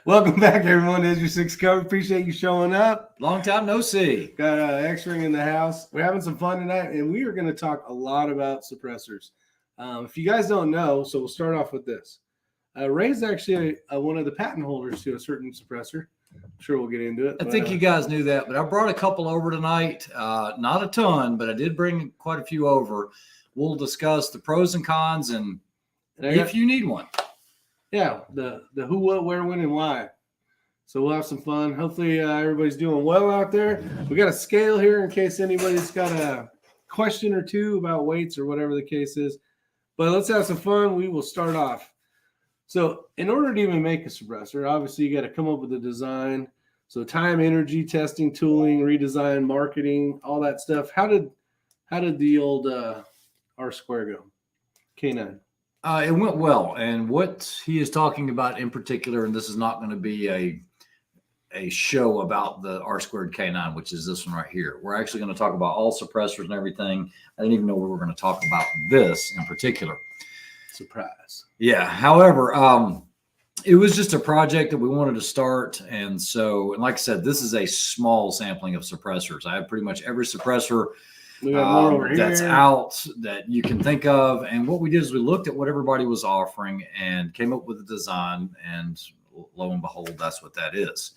Welcome back, everyone. Isyour6covered. Appreciate you showing up. Long time no see. Got X-Ring in the house. We're having some fun tonight, and we are going to talk a lot about suppressors. If you guys don't know, so we'll start off with this. Ray's actually one of the patent holders to a certain suppressor. I'm sure we'll get into it. I think you guys knew that, but I brought a couple over tonight. Not a ton, but I did bring quite a few over. We'll discuss the pros and cons and if you need one. Yeah, the who, what, where, when, and why. So we'll have some fun. Hopefully everybody's doing well out there. We got a scale here in case anybody's got a question or two about weights or whatever the case is. But let's have some fun. We will start off. So in order to even make a suppressor, obviously you got to come up with a design. So time, energy, testing, tooling, redesign, marketing, all that stuff. How did the old R-Square go? K9. It went well, and what he is talking about in particular, and this is not going to be a show about the R-Squared K9, which is this one right here. We're actually going to talk about all suppressors and everything. I didn't even know we were going to talk about this in particular. Surprise. Yeah. However, it was just a project that we wanted to start, and like I said, this is a small sampling of suppressors. I have pretty much every suppressor that's out that you can think of. And what we did is we looked at what everybody was offering and came up with a design, and lo and behold, that's what that is.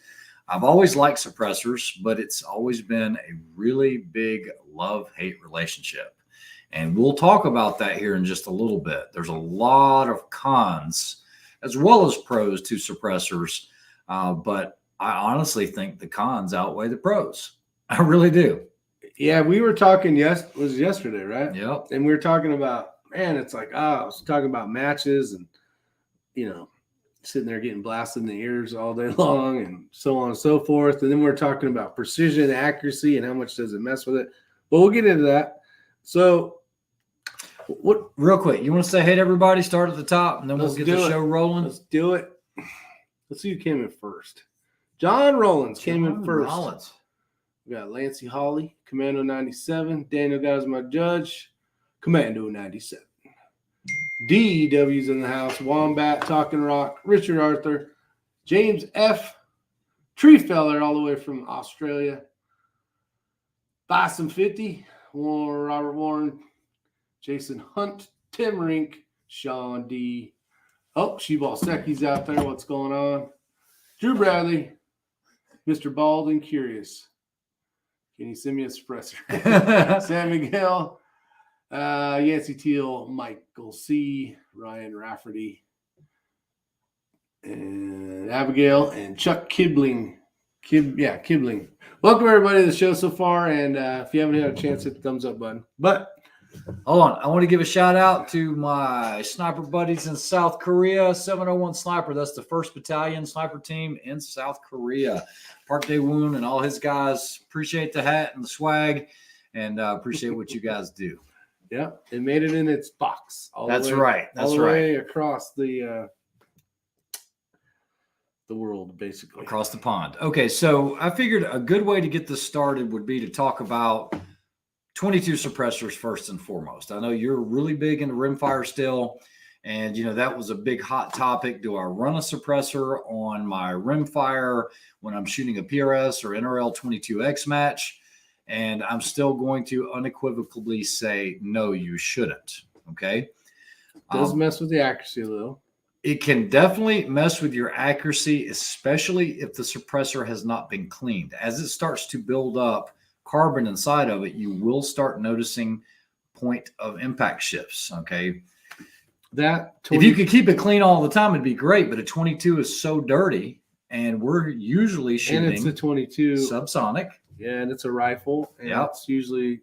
I've always liked suppressors, but it's always been a really big love-hate relationship. And we'll talk about that here in just a little bit. There's a lot of cons as well as pros to suppressors, but I honestly think the cons outweigh the pros. I really do. Yeah, we were talking yesterday, right? Yep. And we were talking about, man, it's like, I was talking about matches and, sitting there getting blasted in the ears all day long and so on and so forth. And then we're talking about precision, accuracy, and how much does it mess with it. But we'll get into that. So what? Real quick, you want to say hey to everybody, start at the top, and then we'll get the show rolling? Let's do it. Let's see who came in first. John Rollins came in first. We got Lancey Hawley, Commando 97. Daniel got as my judge, Commando 97. DW's in the house. Wombat, Talking Rock, Richard Arthur, James F. Treefeller, all the way from Australia. Bison 50, Robert Warren, Jason Hunt, Tim Rink, Sean D. Oh, Sheball Secchi's out there. What's going on? Drew Bradley, Mr. Bald and Curious. Can you send me a suppressor? San Miguel, Yancey Teal, Michael C., Ryan Rafferty, and Abigail, and Chuck Kibling. Kibling. Welcome, everybody, to the show so far. And if you haven't had a chance, hit the thumbs up button. But hold on. I want to give a shout out to my sniper buddies in South Korea, 701 Sniper. That's the 1st Battalion sniper team in South Korea. Park Dae-woon and all his guys. Appreciate the hat and the swag, and appreciate what you guys do. Yeah, it made it in its box. That's right. All the way across the world, basically. Across the pond. Okay, so I figured a good way to get this started would be to talk about 22 suppressors first and foremost. I know you're really big into Rimfire still, and that was a big hot topic. Do I run a suppressor on my Rimfire when I'm shooting a PRS or NRL 22X match? And I'm still going to unequivocally say, no, you shouldn't. Okay. It does mess with the accuracy a little. It can definitely mess with your accuracy, especially if the suppressor has not been cleaned. As it starts to build up carbon inside of it, you will start noticing point of impact shifts. Okay. If you could keep it clean all the time, it'd be great. But a 22 is so dirty, and we're usually shooting. And it's a 22 subsonic. Yeah, and it's a rifle. And it's usually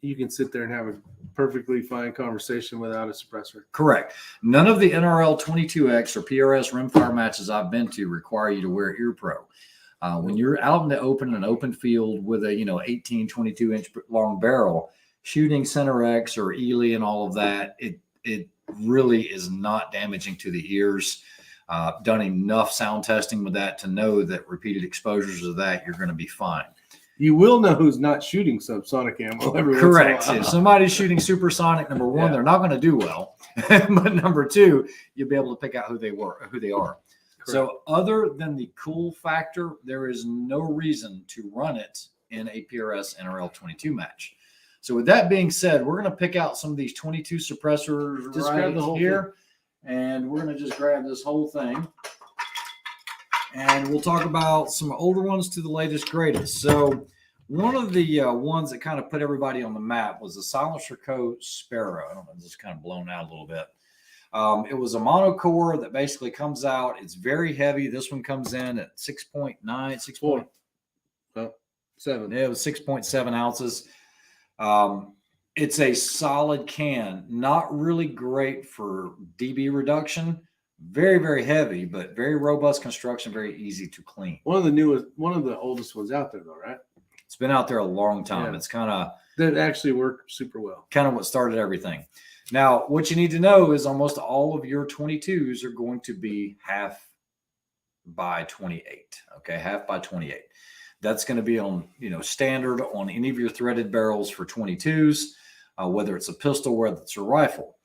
you can sit there and have a perfectly fine conversation without a suppressor. Correct. None of the NRL 22X or PRS Rimfire matches I've been to require you to wear ear pro. When you're out in the an open field with a 18, 22 inch long barrel, shooting Center X or Ely and all of that, it really is not damaging to the ears. Done enough sound testing with that to know that repeated exposures of that, you're going to be fine. You will know who's not shooing subsonic ammo every once in a while. Correct. If somebody's shooting supersonic, number one, they're not going to do well. But number two, you'll be able to pick out who they are. Correct. So other than the cool factor, there is no reason to run it in a PRS NRL 22 match. So with that being said, we're going to pick out some of these 22 suppressors Just right grab the whole here. And we're going to just grab this whole thing. And we'll talk about some older ones to the latest, greatest. So one of the ones that kind of put everybody on the map was the Silencer Co. Sparrow. I don't know, just kind of blown out a little bit. It was a monocore that basically comes out. It's very heavy. This one comes in at 6.9, 6.7. Yeah, it was 6.7 ounces. It's a solid can, not really great for dB reduction. Very, very heavy, but very robust construction, very easy to clean. One of the oldest ones out there, though, right? It's been out there a long time. Yeah. It's kind of that actually work super well. Kind of what started everything. Now, what you need to know is almost all of your 22s are going to be half by 28. Okay, half by 28. That's going to be on, standard on any of your threaded barrels for 22s, whether it's a pistol, whether it's a rifle.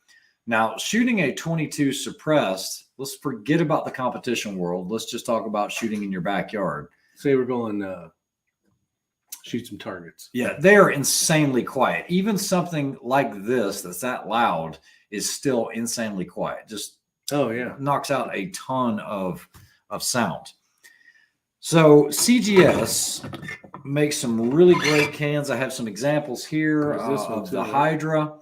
Now, shooting a 22 suppressed, let's forget about the competition world. Let's just talk about shooting in your backyard. Say we're going shoot some targets. Yeah, they're insanely quiet. Even something like this that's that loud is still insanely quiet. Just knocks out a ton of sound. So CGS makes some really great cans. I have some examples here of the Hydra.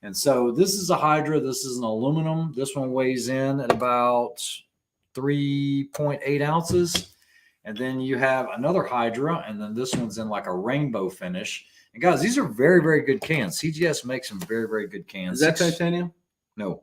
And so this is a Hydra. This is an aluminum. This one weighs in at about 3.8 ounces. And then you have another Hydra, and then this one's in like a rainbow finish. And guys, these are very, very good cans. CGS makes some very, very good cans. Is that titanium? No.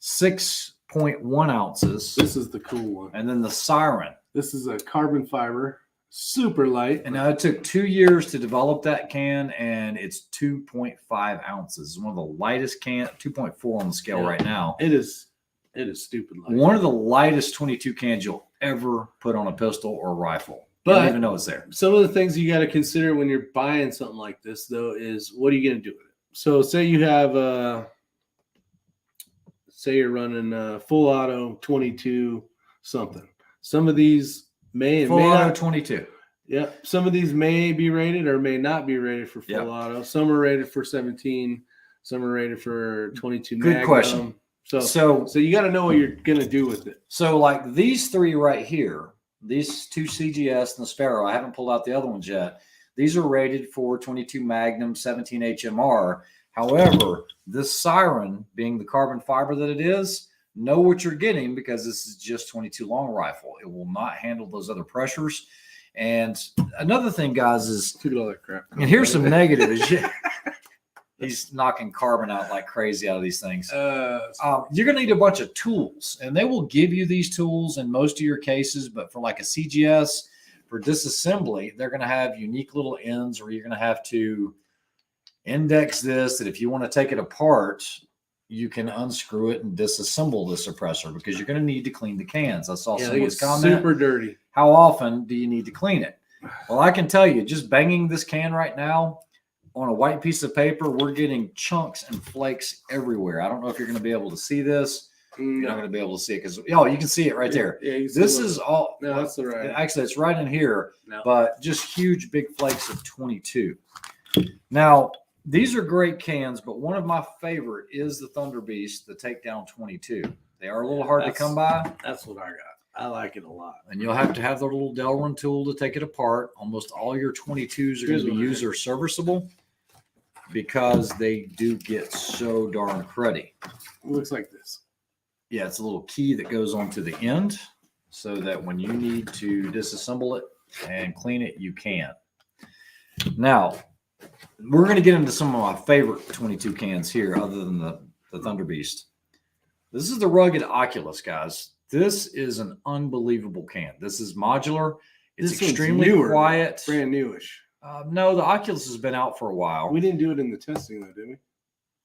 6.1 ounces. This is the cool one. And then the Siren. This is a carbon fiber, super light. And now it took 2 years to develop that can, and it's 2.5 ounces. It's one of the lightest 2.4 on the scale right now. It is stupid light. One of the lightest 22 cans you'll ever put on a pistol or rifle. You don't even know it's there. Some of the things you got to consider when you're buying something like this, though, is what are you going to do with it? So say you have say you're running a full auto 22 something. Some of these may auto 22. Yeah, some of these may be rated or may not be rated for full auto. Some are rated for 17. Some are rated for 22. Good Magnum. question. So you got to know what you're going to do with it. So like these three right here, these two CGS and the Sparrow, I haven't pulled out the other ones yet. These are rated for 22 Magnum, 17 HMR. However, this Siren, being the carbon fiber that it is, know what you're getting because this is just 22 long rifle. It will not handle those other pressures. And another thing, guys, is look at all that crap. And here's some negative is he's knocking carbon out like crazy out of these things. You're going to need a bunch of tools, and they will give you these tools in most of your cases. But for like a CGS, for disassembly, they're going to have unique little ends where you're going to have to index this, that if you want to take it apart, you can unscrew it and disassemble the suppressor because you're going to need to clean the cans. I saw someone's comment. Super dirty. How often do you need to clean it? Well, I can tell you, just banging this can right now, on a white piece of paper, we're getting chunks and flakes everywhere. I don't know if you're going to be able to see this. You're not going to be able to see it because, you can see it right there. Yeah, this is all. No, that's the right. Actually, it's right in here, no. But just huge, big flakes of 22. Now, these are great cans, but one of my favorite is the Thunder Beast, the Takedown 22. They are a little hard to come by. That's what I got. I like it a lot. And you'll have to have the little Delrin tool to take it apart. Almost all your 22s are going to be user serviceable, because they do get so darn cruddy. It looks like this. Yeah, it's a little key that goes onto the end so that when you need to disassemble it and clean it, you can. Now, we're going to get into some of my favorite 22 cans here other than the Thunder Beast. This is the Rugged Oculus, guys. This is an unbelievable can. This is modular. It's extremely quiet. Brand newish. No, the Oculus has been out for a while. We didn't do it in the testing, though, did we?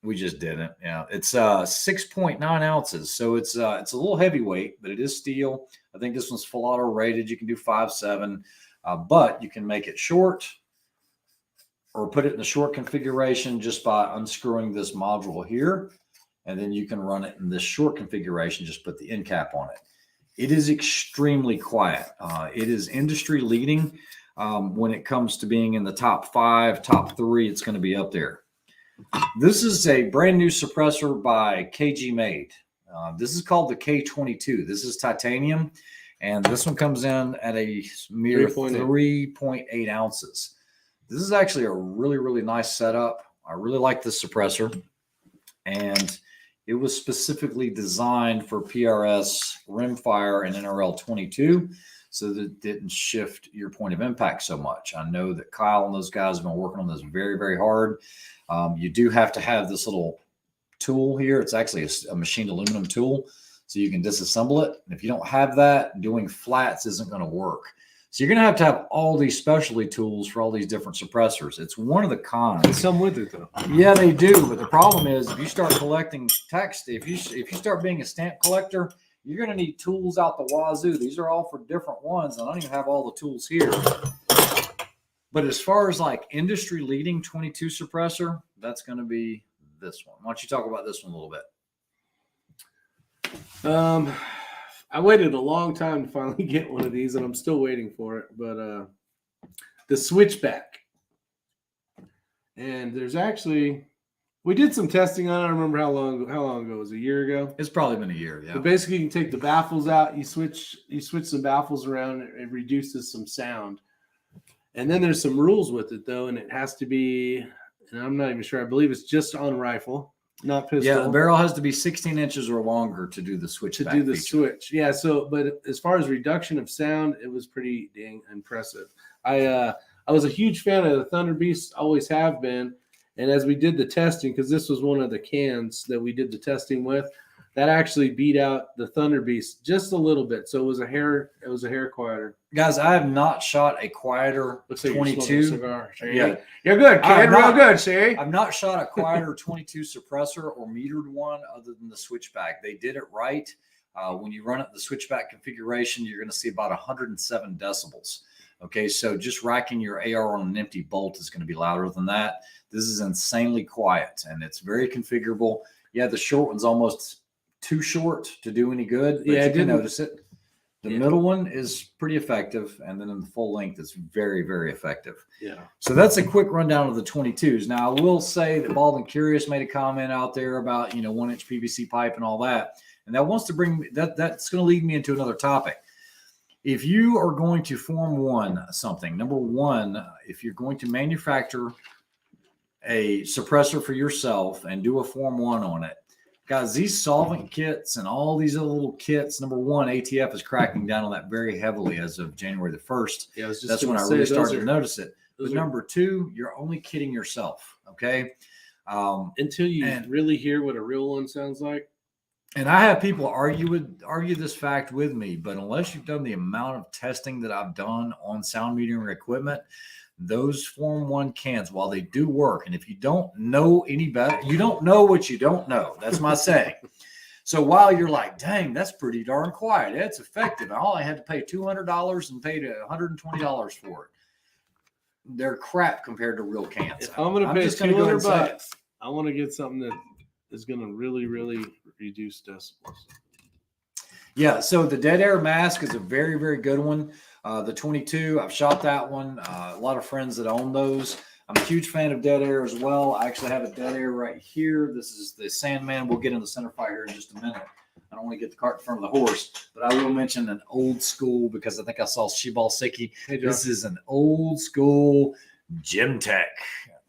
We just didn't. Yeah, it's 6.9 ounces, so it's a little heavyweight, but it is steel. I think this one's full auto rated. You can do 5.7, but you can make it short or put it in the short configuration just by unscrewing this module here, and then you can run it in this short configuration. Just put the end cap on it. It is extremely quiet. It is industry leading. When it comes to being in the top 5, top 3, it's going to be up there. This is a brand new suppressor by KG Made. This is called the K22. This is titanium, and this one comes in at a mere 3.8 ounces. This is actually a really, really nice setup. I really like this suppressor, and it was specifically designed for PRS, Rimfire, and NRL 22, so that it didn't shift your point of impact so much. I know that Kyle and those guys have been working on this very, very hard. You do have to have this little tool here. It's actually a machined aluminum tool, so you can disassemble it. And if you don't have that, doing flats isn't going to work. So you're going to have all these specialty tools for all these different suppressors. It's one of the cons. They come with it, though. Yeah, they do. But the problem is, if you start collecting text, if you start being a stamp collector, you're going to need tools out the wazoo. These are all for different ones. I don't even have all the tools here. But as far as like industry leading 22 suppressor, that's going to be this one. Why don't you talk about this one a little bit? I waited a long time to finally get one of these, and I'm still waiting for it. But the switchback, and there's actually, we did some testing on it. I don't remember how long ago it was. A year ago. It's probably been a year. Yeah. But basically, you can take the baffles out. You switch some baffles around. It reduces some sound. And then there's some rules with it, though, and it has to be, and I'm not even sure, I believe it's just on rifle, not pistol. Yeah, the barrel has to be 16 inches or longer to do the switch. To do the switch. Yeah, so, but as far as reduction of sound, it was pretty dang impressive. I was a huge fan of the Thunder Beast, always have been, and as we did the testing, because this was one of the cans that we did the testing with, that actually beat out the Thunder Beast just a little bit. So it was a hair quieter. Guys, I have not shot a quieter 22. Yeah, you're good, kid. Real good, see? I've not shot a quieter 22 suppressor or metered one other than the switchback. They did it right. When you run it the switchback configuration, you're going to see about 107 decibels. Okay, so just racking your AR on an empty bolt is going to be louder than that. This is insanely quiet, and it's very configurable. Yeah, the short one's almost too short to do any good, but you can notice it. The middle one is pretty effective, and then in the full length, it's very, very effective. Yeah. So that's a quick rundown of the 22s. Now, I will say that Bald and Curious made a comment out there about 1-inch PVC pipe and all that, and that wants to bring that's going to lead me into another topic. If you are going to form something, number one, if you're going to manufacture a suppressor for yourself and do a Form 1 on it, guys, these solvent kits and all these other little kits, number one, ATF is cracking down on that very heavily as of January the 1st. Yeah, that's when I really started to notice it. But number two, you're only kidding yourself, okay? Until you really hear what a real one sounds like. And I have people argue this fact with me, but unless you've done the amount of testing that I've done on sound metering equipment, those Form 1 cans, while they do work, and if you don't know any better, you don't know what you don't know. That's my saying. So while you're like, dang, that's pretty darn quiet, it's effective, and all I had to pay $200 and paid $120 for it. They're crap compared to real cans. If I'm going to pay $200, I want to get something that is going to really, really reduce decibels. Yeah, so the dead air mask is a very, very good one. The 22, I've shot that one. A lot of friends that own those. I'm a huge fan of dead air as well. I actually have a dead air right here. This is the Sandman. We'll get in the centerfire here in just a minute. I don't want to get the cart in front of the horse, but I will mention an old school because I think I saw Shebal Siki. Hey, this is an old school Gym Tech.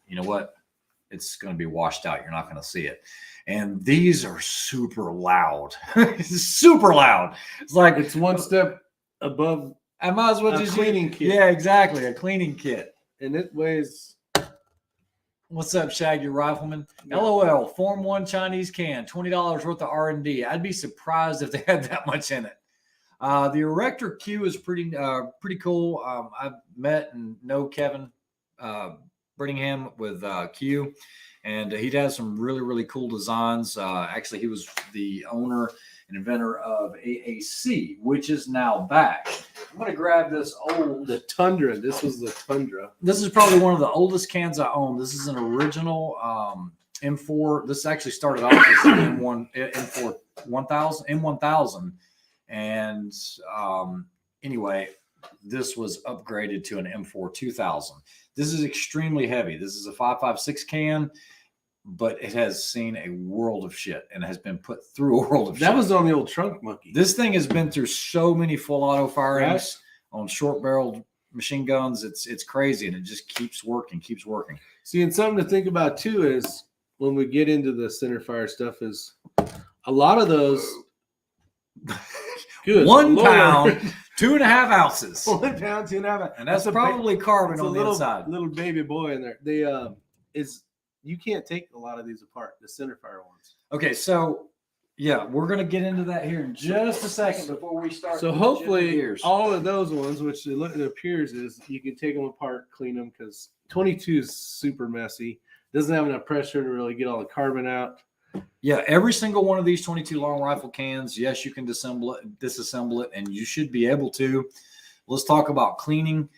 You know what? It's going to be washed out. You're not going to see it. And these are super loud. Super loud. It's like it's one step above. I might as well just cleaning kit. Yeah, exactly. A cleaning kit. And it weighs. What's up, Shaggy Rifleman? Yeah. LOL, Form 1 Chinese can, $20 worth of R&D. I'd be surprised if they had that much in it. The Erector Q is pretty cool. I've met and know Kevin Brittingham with Q, and he does some really, really cool designs. Actually, he was the owner and inventor of AAC, which is now back. I'm going to grab this the Tundra. This was the Tundra. This is probably one of the oldest cans I own. This is an original M4. This actually started off as an M4 1000, M1000. And anyway, this was upgraded to an M4 2000. This is extremely heavy. This is a 5.56 can, but it has seen a world of shit and has been put through a world of shit. That was on the old trunk monkey. This thing has been through so many full auto firings on short barreled machine guns. It's crazy, and it just keeps working. See, and something to think about too is when we get into the centerfire stuff is a lot of those. Good 1 Lord. pound, 2.5 ounces. 1 pound, 2.5, And that's probably carbon on the inside. Little baby boy in there. They you can't take a lot of these apart, the centerfire ones. Okay, so yeah, we're gonna get into that here in just a second before we start. So hopefully all of those ones, which it appears is, you can take them apart, clean them, because 22 is super messy. Doesn't have enough pressure to really get all the carbon out. Yeah, every single one of these 22 long rifle cans, yes, you can disassemble it, and you should be able to. Let's talk about cleaning.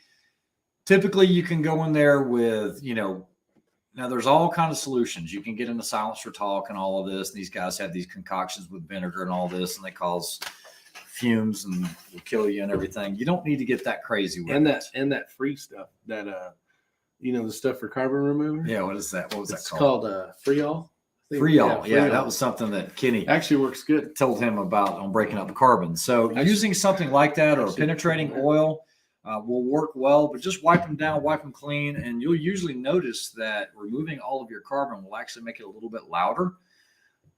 Typically, you can go in there with, now there's all kinds of solutions. You can get in the silencer talk and all of this. These guys have these concoctions with vinegar and all this, and they cause fumes and will kill you and everything. You don't need to get that crazy with it. And that free stuff, that the stuff for carbon remover. Yeah, what is that? What was it's that called? Freol. Freol. Yeah, that was something that Kenny actually works good. Told him about on breaking up the carbon. So using something like that or penetrating oil will work well, but just wipe them down, wipe them clean, and you'll usually notice that removing all of your carbon will actually make it a little bit louder.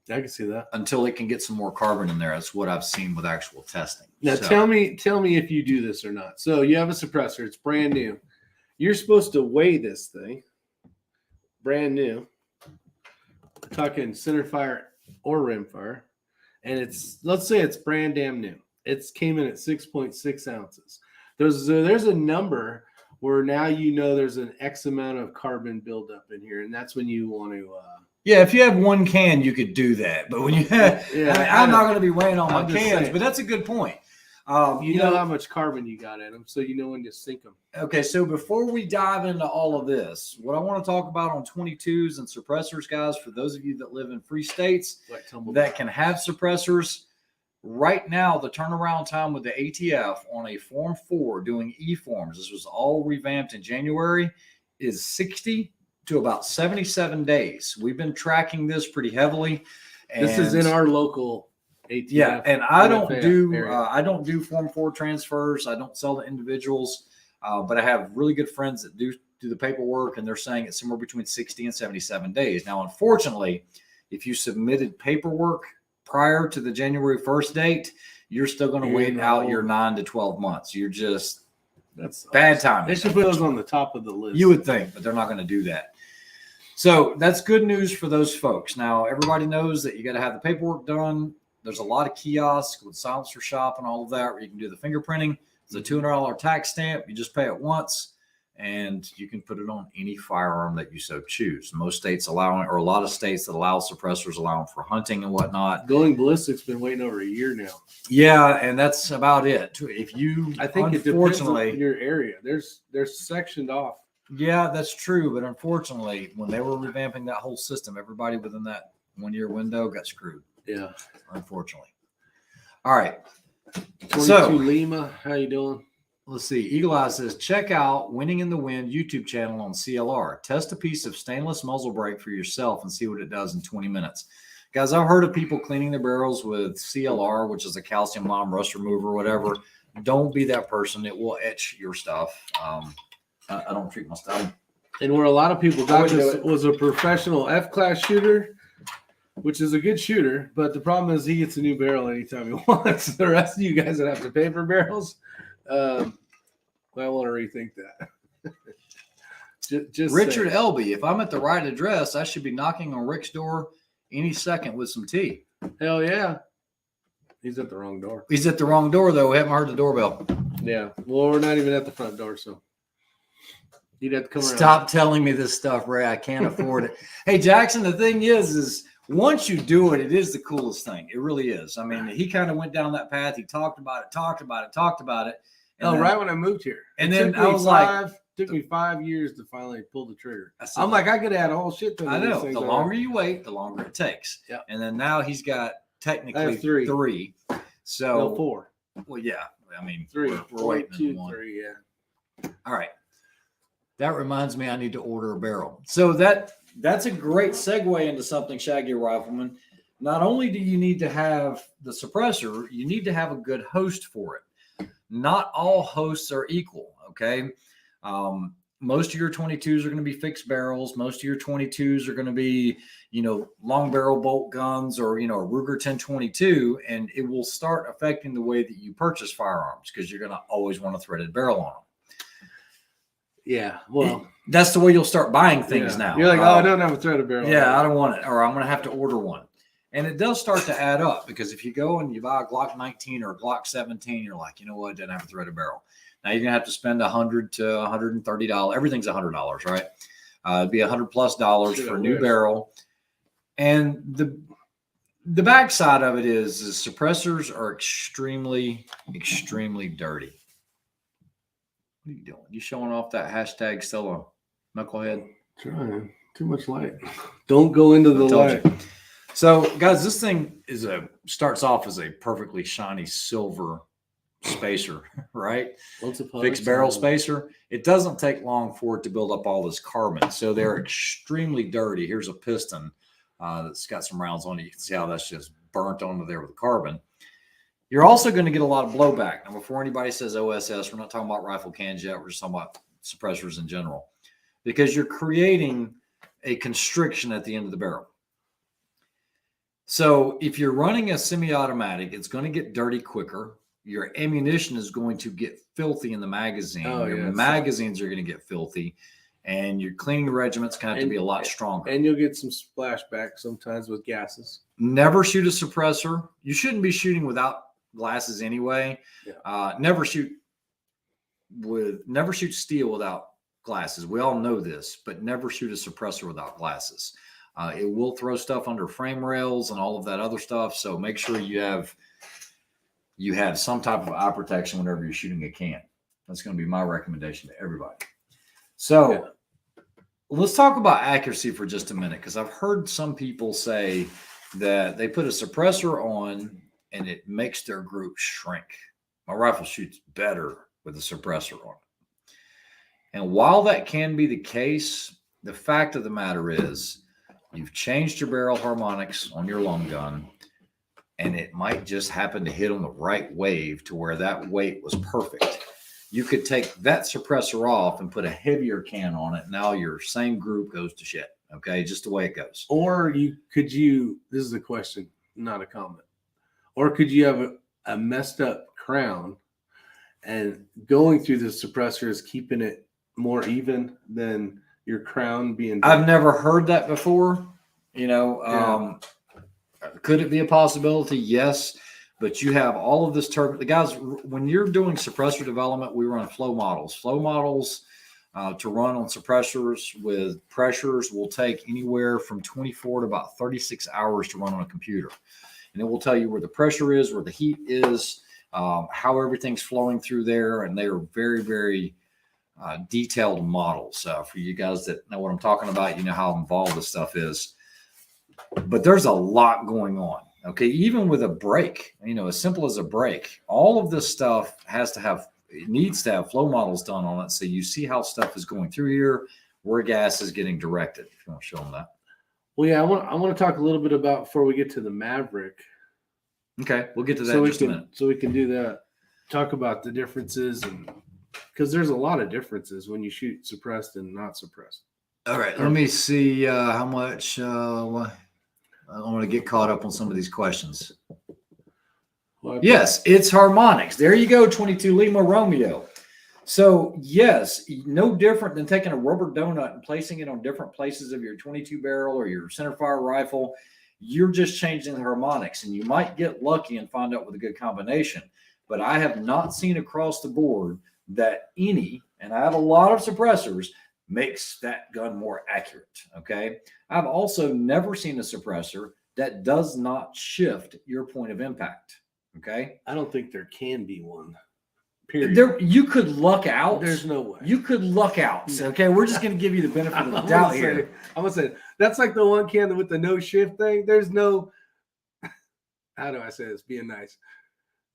I can see that. Until it can get some more carbon in there. That's what I've seen with actual testing. Now tell me if you do this or not. So you have a suppressor, it's brand new. You're supposed to weigh this thing, brand new. We're talking centerfire or rimfire, and let's say it's brand damn new. It came in at 6.6 ounces. There's a number where now there's an X amount of carbon buildup in here, and that's when you want to. Yeah, if you have one can, you could do that. But when you have, I'm not going to be weighing all my cans, saying. But that's a good point. You know how much carbon you got in them, so you know when to sink them. Okay, so before we dive into all of this, what I want to talk about on 22s and suppressors, guys, for those of you that live in free states that can have suppressors, right now the turnaround time with the ATF on a Form 4 doing E-forms, this was all revamped in January, is 60 to about 77 days. We've been tracking this pretty heavily. This is in our local ATF. Yeah, and I don't do Form 4 transfers. I don't sell to individuals, but I have really good friends that do the paperwork, and they're saying it's somewhere between 60 and 77 days. Now, unfortunately, if you submitted paperwork prior to the January 1st date, you're still going to wait out your 9 to 12 months. That's bad timing. They should put those on the top of the list. You would think, but they're not going to do that. So that's good news for those folks. Now, everybody knows that you got to have the paperwork done. There's a lot of kiosks with silencer shop and all of that where you can do the fingerprinting. It's a $200 tax stamp. You just pay it once, and you can put it on any firearm that you so choose. Most states allow it, or a lot of states that allow suppressors allow them for hunting and whatnot. Going ballistic's been waiting over a year now. Yeah, and that's about it. I think it depends on your area. They're sectioned off. Yeah, that's true. But unfortunately, when they were revamping that whole system, everybody within that 1 year window got screwed. Yeah, unfortunately. All right. 22 Lima, how you doing? Let's see. Eagle Eye says, check out Winning in the Wind YouTube channel on CLR. Test a piece of stainless muzzle brake for yourself and see what it does in 20 minutes. Guys, I've heard of people cleaning their barrels with CLR, which is a calcium lime rust remover, whatever. Don't be that person. It will etch your stuff. I don't treat my stuff. And where a lot of people got this was a professional F-class shooter, which is a good shooter, but the problem is he gets a new barrel anytime he wants. The rest of you guys that have to pay for barrels, I want to rethink that. just Richard Elby, if I'm at the right address, I should be knocking on Rick's door any second with some tea. Hell yeah. He's at the wrong door. He's at the wrong door, though. We haven't heard the doorbell. Yeah. Well, we're not even at the front door, so you'd have to come around. Stop telling me this stuff, Ray. I can't afford it. Hey, Jackson, the thing is once you do it, it is the coolest thing. It really is. I mean, he kind of went down that path. He talked about it. And then, right when I moved here. And then I was like, took me 5 years to finally pull the trigger. I'm like, I could add a whole shit ton of I know. things. The longer you wait, the longer it takes. Yeah. And then now he's got technically three. So No, 4. Well, yeah. I mean, 3. we're waiting on 2, one. 3. Yeah. All right. That reminds me, I need to order a barrel. So that's a great segue into something, Shaggy Rifleman. Not only do you need to have the suppressor, you need to have a good host for it. Not all hosts are equal, okay? Most of your 22s are going to be fixed barrels. Most of your 22s are going to be, long barrel bolt guns or, a Ruger 1022, and it will start affecting the way that you purchase firearms because you're going to always want a threaded barrel on them. Yeah, well, that's the way you'll start buying things now. You're like, I don't have a threaded barrel. Yeah, I don't want it, or I'm going to have to order one. And it does start to add up because if you go and you buy a Glock 19 or a Glock 17, you're like, it doesn't have a threaded barrel. Now you're going to have to spend $100 to $130. Everything's $100, right? It'd be $100+ for a new barrel. And the backside of it is suppressors are extremely, extremely dirty. What are you doing? You showing off that hashtag still a knucklehead? Trying. Too much light. Don't go into the light. So, guys, this thing starts off as a perfectly shiny silver spacer, right? Fixed barrel spacer. It doesn't take long for it to build up all this carbon. So they're extremely dirty. Here's a piston that's got some rounds on it. You can see how that's just burnt onto there with the carbon. You're also going to get a lot of blowback. Now, before anybody says OSS, we're not talking about rifle cans yet. We're just talking about suppressors in general, because you're creating a constriction at the end of the barrel. So if you're running a semi-automatic, it's going to get dirty quicker. Your ammunition is going to get filthy in the magazine. Your magazines are going to get filthy, and your cleaning regiment's going to have to be a lot stronger. And you'll get some splashback sometimes with gases. Never shoot a suppressor. You shouldn't be shooting without glasses anyway. Yeah. Never shoot steel without glasses. We all know this, but never shoot a suppressor without glasses. It will throw stuff under frame rails and all of that other stuff. So make sure you have some type of eye protection whenever you're shooting a can. That's going to be my recommendation to everybody. So let's talk about accuracy for just a minute, because I've heard some people say that they put a suppressor on and it makes their group shrink. My rifle shoots better with a suppressor on it. And while that can be the case, the fact of the matter is you've changed your barrel harmonics on your long gun, and it might just happen to hit on the right wave to where that weight was perfect. You could take that suppressor off and put a heavier can on it. Now your same group goes to shit. Okay, just the way it goes. Or this is a question, not a comment. Or could you have a messed up crown, and going through the suppressor is keeping it more even than your crown being I've never heard that before. Could it be a possibility? Yes. But you have all of this turbulence. The guys, when you're doing suppressor development, we run flow models. Flow models to run on suppressors with pressures will take anywhere from 24 to about 36 hours to run on a computer. And it will tell you where the pressure is, where the heat is, how everything's flowing through there. And they are very, very detailed models. For you guys that know what I'm talking about, you know how involved this stuff is. But there's a lot going on. Okay, even with a brake, as simple as a brake, all of this stuff needs to have flow models done on it. So you see how stuff is going through here, where gas is getting directed. If you want to show them that. Well, yeah, I want to talk a little bit about before we get to the Maverick. Okay, we'll get to that in just a minute. So we can do that. Talk about the differences, and because there's a lot of differences when you shoot suppressed and not suppressed. All right, let me see how much. I want to get caught up on some of these questions. Yes, it's harmonics. There you go, 22 Lima Romeo. So yes, no different than taking a rubber donut and placing it on different places of your 22 barrel or your centerfire rifle. You're just changing the harmonics, and you might get lucky and find out with a good combination. But I have not seen across the board that any, and I have a lot of suppressors, makes that gun more accurate. Okay. I've also never seen a suppressor that does not shift your point of impact. Okay. I don't think there can be one. Period. You could luck out. There's no way. You could luck out. Okay. We're just going to give you the benefit of the doubt here. I'm going to say that's like the one can with the no shift thing. There's no, how do I say this? Being nice.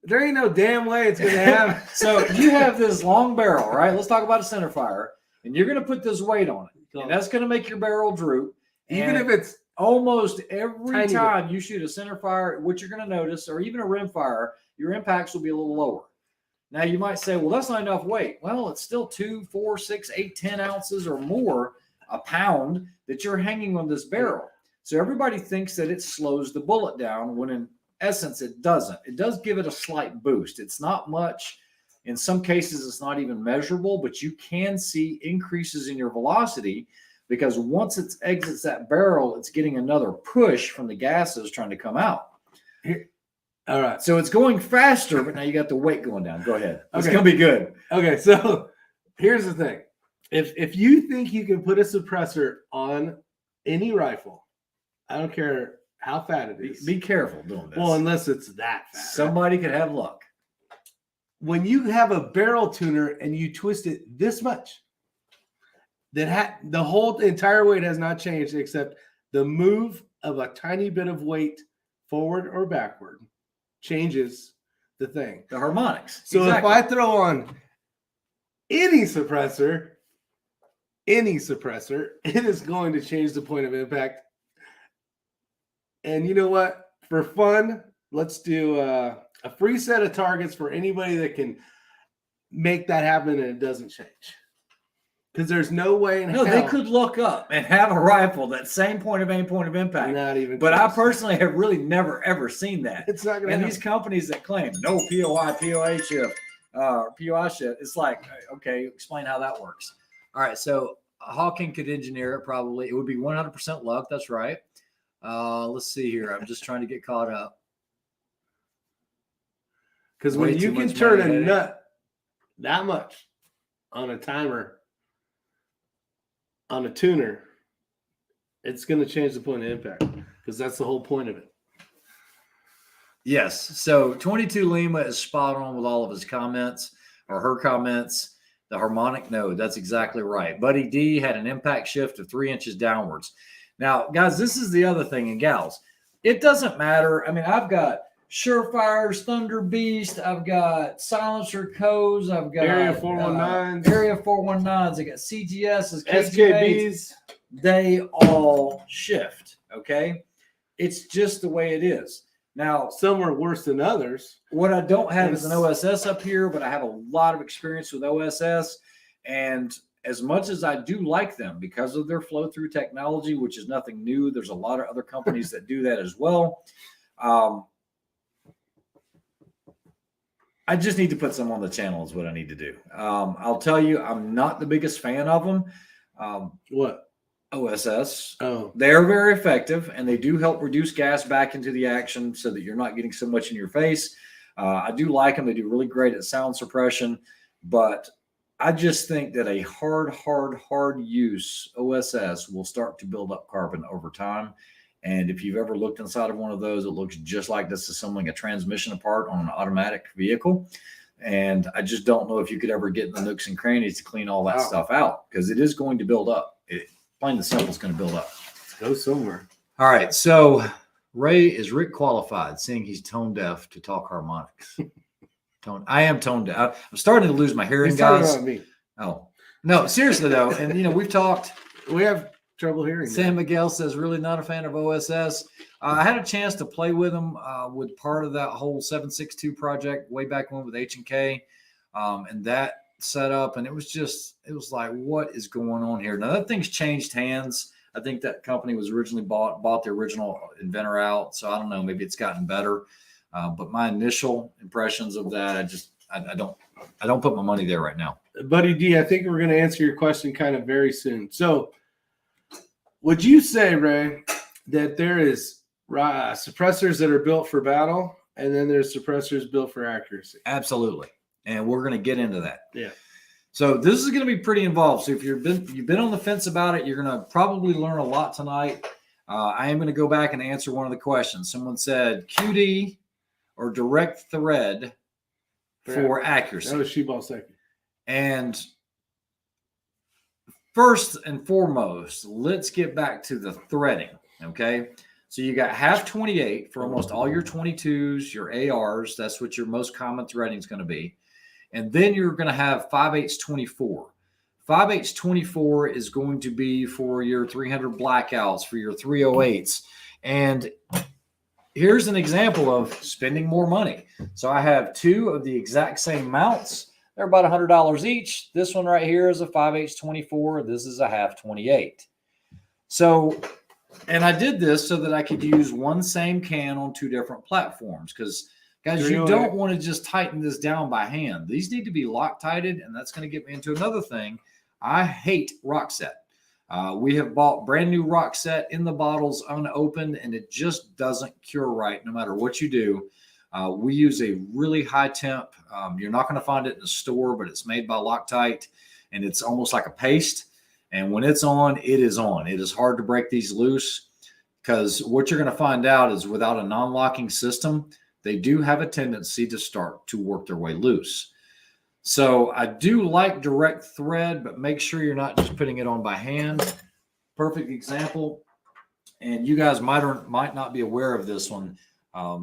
There ain't no damn way it's going to happen. So you have this long barrel, right? Let's talk about a centerfire, and you're going to put this weight on it, and that's going to make your barrel droop. Even if it's almost every time you shoot a centerfire, what you're going to notice, or even a rimfire, your impacts will be a little lower. Now you might say, well, that's not enough weight. Well, it's still 2, 4, 6, 8, 10 ounces or more, a pound that you're hanging on this barrel. So everybody thinks that it slows the bullet down when in essence it doesn't. It does give it a slight boost. It's not much. In some cases, it's not even measurable, but you can see increases in your velocity because once it exits that barrel, it's getting another push from the gases trying to come out. All right. So it's going faster, but now you got the weight going down. Go ahead. It's going to be good. Okay. So here's the thing. If you think you can put a suppressor on any rifle, I don't care how fat it is. Be careful doing this. Well, unless it's that fat. Somebody could have luck. When you have a barrel tuner and you twist it this much, the whole entire weight has not changed except the move of a tiny bit of weight forward or backward changes the thing. The harmonics. So if I throw on any suppressor, it is going to change the point of impact. And you know what? For fun, let's do a free set of targets for anybody that can make that happen and it doesn't change. Because there's no way in hell. They could look up and have a rifle that same point of aim, point of impact. Not even. But close. I personally have really never ever seen that. It's not going to. And these companies that claim no POI, POA shift, POI shift, it's like, okay, explain how that works. All right, so Hawking could engineer it probably. It would be 100% luck. That's right. Let's see here. I'm just trying to get caught up. Because when you can turn a nut that much on a timer, on a tuner, it's going to change the point of impact because that's the whole point of it. Yes. So 22 Lima is spot on with all of his comments or her comments. The harmonic node, that's exactly right. Buddy D had an impact shift of 3 inches downwards. Now, guys, this is the other thing, and gals, it doesn't matter. I mean, I've got Surefires, Thunder Beast, I've got Silencer Codes, I've got Area 419s, Area 419s, I got CGSs, SKBs. They all shift. Okay, it's just the way it is. Now, some are worse than others. What I don't have is an OSS up here, but I have a lot of experience with OSS, and as much as I do like them because of their flow-through technology, which is nothing new, there's a lot of other companies that do that as well. I just need to put some on the channel is what I need to do. I'll tell you, I'm not the biggest fan of them. What? OSS. Oh. They're very effective, and they do help reduce gas back into the action so that you're not getting so much in your face. I do like them. They do really great at sound suppression, but I just think that a hard use OSS will start to build up carbon over time. And if you've ever looked inside of one of those, it looks just like this is assembling a transmission apart on an automatic vehicle. And I just don't know if you could ever get in the nooks and crannies to clean all that stuff out because it is going to build up. Plain and simple is going to build up. Let's go somewhere. All right. So Ray, is Rick qualified, seeing he's tone deaf to talk harmonics? I am tone deaf. I'm starting to lose my hearing, guys. Me. Oh, no, seriously though. And you know, we've talked. We have trouble hearing. San Miguel says really not a fan of OSS. I had a chance to play with them with part of that whole 762 project way back when with H&K and that setup. And it was like, what is going on here? Now that thing's changed hands. I think that company was originally bought the original inventor out. So I don't know, maybe it's gotten better. But my initial impressions of that, I don't put my money there right now. Buddy D, I think we're going to answer your question kind of very soon. So would you say, Ray, that there is suppressors that are built for battle and then there's suppressors built for accuracy? Absolutely. And we're going to get into that. Yeah. So this is going to be pretty involved. So if you've been on the fence about it, you're going to probably learn a lot tonight. I am going to go back and answer one of the questions. Someone said QD or direct thread for accuracy. That was She-Ball second. And first and foremost, let's get back to the threading. Okay. So you got half 28 for almost all your 22s, your ARs. That's what your most common threading is going to be. And then you're going to have 5/8 24. 5/8 24 is going to be for your 300 blackouts, for your 308s. And here's an example of spending more money. So I have two of the exact same mounts. They're about $100 each. This one right here is a 5/8 24. This is a half 28. So, and I did this so that I could use one same can on two different platforms, because guys, you don't want to just tighten this down by hand. These need to be Loctited, and that's going to get me into another thing. I hate rock set. We have bought brand new rock set in the bottles unopened, and it just doesn't cure right no matter what you do. We use a really high temp. You're not going to find it in the store, but it's made by Loctite, and it's almost like a paste. And when it's on, it is on. It is hard to break these loose, because what you're going to find out is without a non-locking system, they do have a tendency to start to work their way loose. So I do like direct thread, but make sure you're not just putting it on by hand. Perfect example. And you guys might not be aware of this one.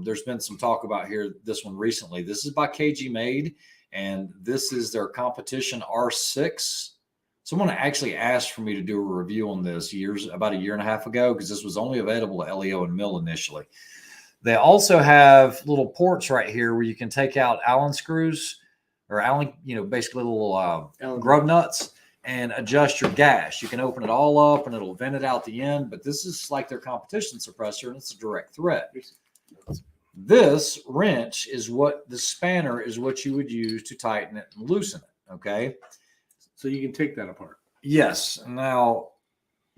There's been some talk about this one recently. This is by KG Made, and this is their competition R6. Someone actually asked for me to do a review on this about a year and a half ago, because this was only available to LEO and Mill initially. They also have little ports right here where you can take out Allen screws, or Allen, basically little grub nuts, and adjust your gas. You can open it all up and it'll vent it out the end, but this is like their competition suppressor, and it's a direct thread. This wrench is the spanner is what you would use to tighten it and loosen it, okay? So you can take that apart. Yes. Now,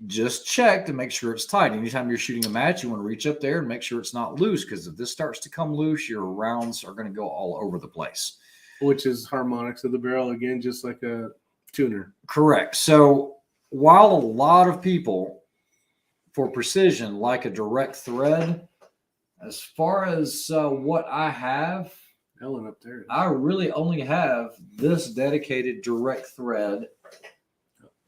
just check to make sure it's tight. Anytime you're shooting a match, you want to reach up there and make sure it's not loose, because if this starts to come loose, your rounds are going to go all over the place. Which is harmonics of the barrel, again, just like a tuner. Correct. So while a lot of people, for precision, like a direct thread, as far as what I have, Ellen up there, I really only have this dedicated direct thread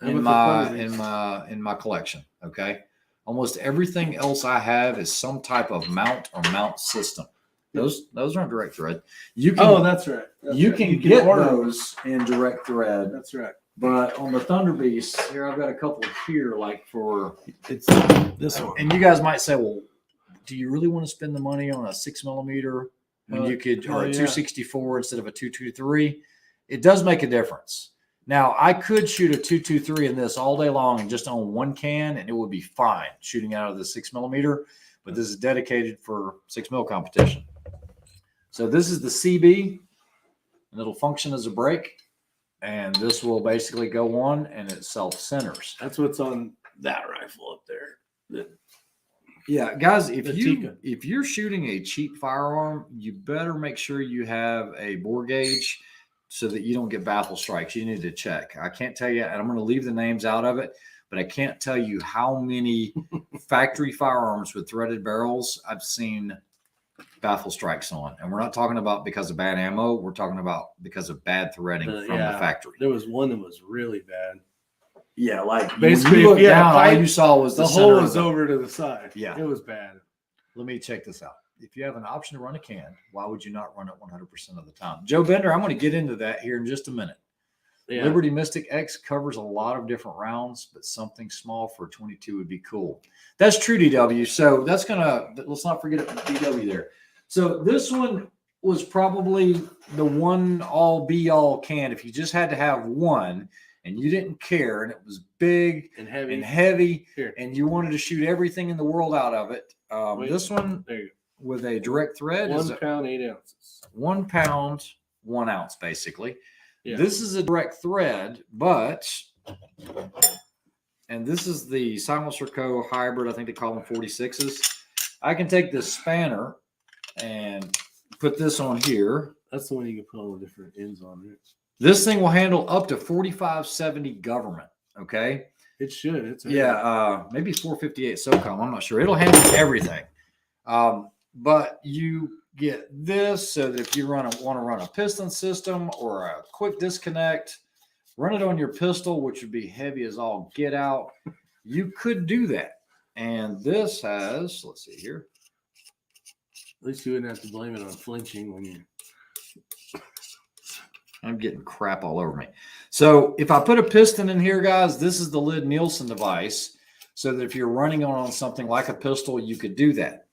in my collection. Okay, almost everything else I have is some type of mount or mount system. Those aren't direct thread. That's right. You can get those in direct thread. That's right. But on the Thunder Beast, here I've got a couple here, like it's this one. And you guys might say, well, do you really want to spend the money on a 6mm when you could, or a 264 instead of a 223? It does make a difference. Now, I could shoot a 223 in this all day long and just on one can, and it would be fine shooting out of the 6mm, but this is dedicated for 6mm competition. So this is the CB, and it'll function as a brake, and this will basically go on, and it self-centers. That's what's on that rifle up there. Yeah, guys, if you're shooting a cheap firearm, you better make sure you have a bore gauge so that you don't get baffle strikes. You need to check. I can't tell you, and I'm going to leave the names out of it, but I can't tell you how many factory firearms with threaded barrels I've seen baffle strikes on. And we're not talking about because of bad ammo. We're talking about because of bad threading from the factory. There was one that was really bad. Yeah, like basically, you look down, all you saw was the hole was over to the side. Yeah, it was bad. Let me check this out. If you have an option to run a can, why would you not run it 100% of the time? Joe Bender, I'm going to get into that here in just a minute. Yeah. Liberty Mystic X covers a lot of different rounds, but something small for 22 would be cool. That's true, DW. So let's not forget DW there. So this one was probably the one all be all can. If you just had to have one and you didn't care, and it was big and heavy and you wanted to shoot everything in the world out of it, this one with a direct thread 1 pound 8 ounces. 1 pound 1 ounce, basically. Yeah. This is a direct thread, and this is the Silencer Co. hybrid. I think they call them 46s. I can take this spanner and put this on here. That's the one you can put all the different ends on it. This thing will handle up to 4570 government. Okay. It should. It's maybe 458 SOCOM. I'm not sure. It'll handle everything. But you get this so that if you want to run a piston system or a quick disconnect, run it on your pistol, which would be heavy as all get out. You could do that. And this has, let's see here. At least you wouldn't have to blame it on flinching when you. I'm getting crap all over me. So if I put a piston in here, guys, this is the lid Nielsen device. So that if you're running on something like a pistol, you could do that.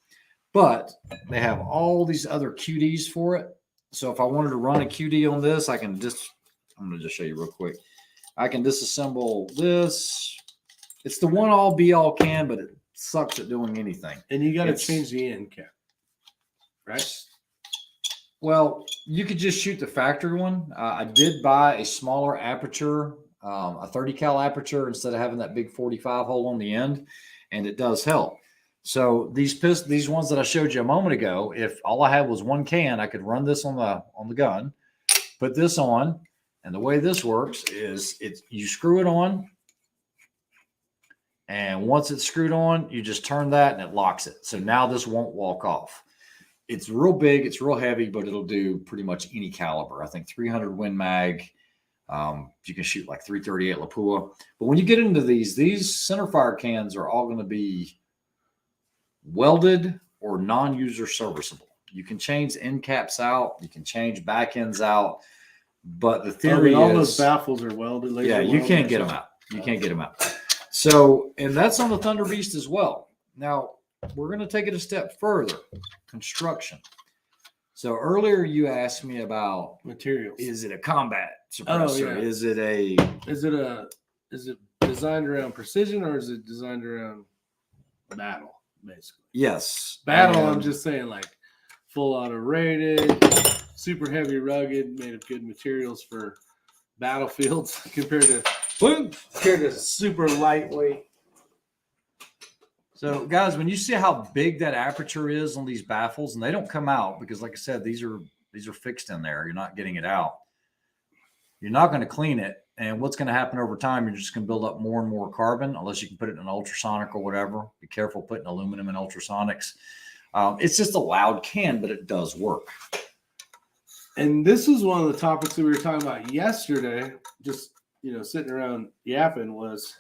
But they have all these other QDs for it. So if I wanted to run a QD on this, I can just, I'm going to just show you real quick. I can disassemble this. It's the one all be all can, but it sucks at doing anything. And you got to change the end cap, right? Well, you could just shoot the factory one. I did buy a smaller aperture, a 30 cal aperture instead of having that big 45 hole on the end, and it does help. So these ones that I showed you a moment ago, if all I had was one can, I could run this on the gun, put this on, and the way this works is you screw it on, and once it's screwed on, you just turn that and it locks it. So now this won't walk off. It's real big, it's real heavy, but it'll do pretty much any caliber. I think 300 Win Mag. You can shoot like 338 Lapua. But when you get into these centerfire cans are all going to be welded or non-user serviceable. You can change end caps out, you can change back ends out, but the theory all is those baffles are welded. Yeah, you can't get them out. You can't get them out. So, and that's on the Thunder Beast as well. Now, we're going to take it a step further. Construction. So earlier you asked me about materials. Is it a combat suppressor? Oh, yeah. Is it designed around precision or is it designed around battle, basically? Yes. Battle, I'm just saying like full auto rated, super heavy rugged, made of good materials for battlefields compared to super lightweight. So, guys, when you see how big that aperture is on these baffles, and they don't come out because, like I said, these are fixed in there. You're not getting it out. You're not going to clean it. And what's going to happen over time, you're just going to build up more and more carbon, unless you can put it in an ultrasonic or whatever. Be careful putting aluminum in ultrasonics. It's just a loud can, but it does work. And this was one of the topics that we were talking about yesterday, just, sitting around yapping, was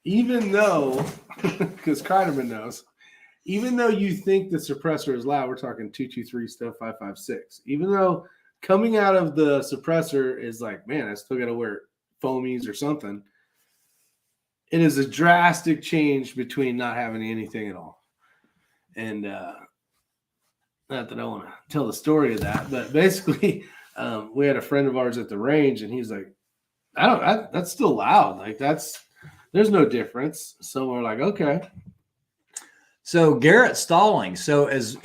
even though, because Kreiderman knows, even though you think the suppressor is loud, we're talking 223 stuff, 556, even though coming out of the suppressor is like, man, I still got to wear foamies or something, it is a drastic change between not having anything at all. And not that I want to tell the story of that, but basically we had a friend of ours at the range and he's like, that's still loud. Like there's no difference. So we're like, okay. So Garrett Stalling. So as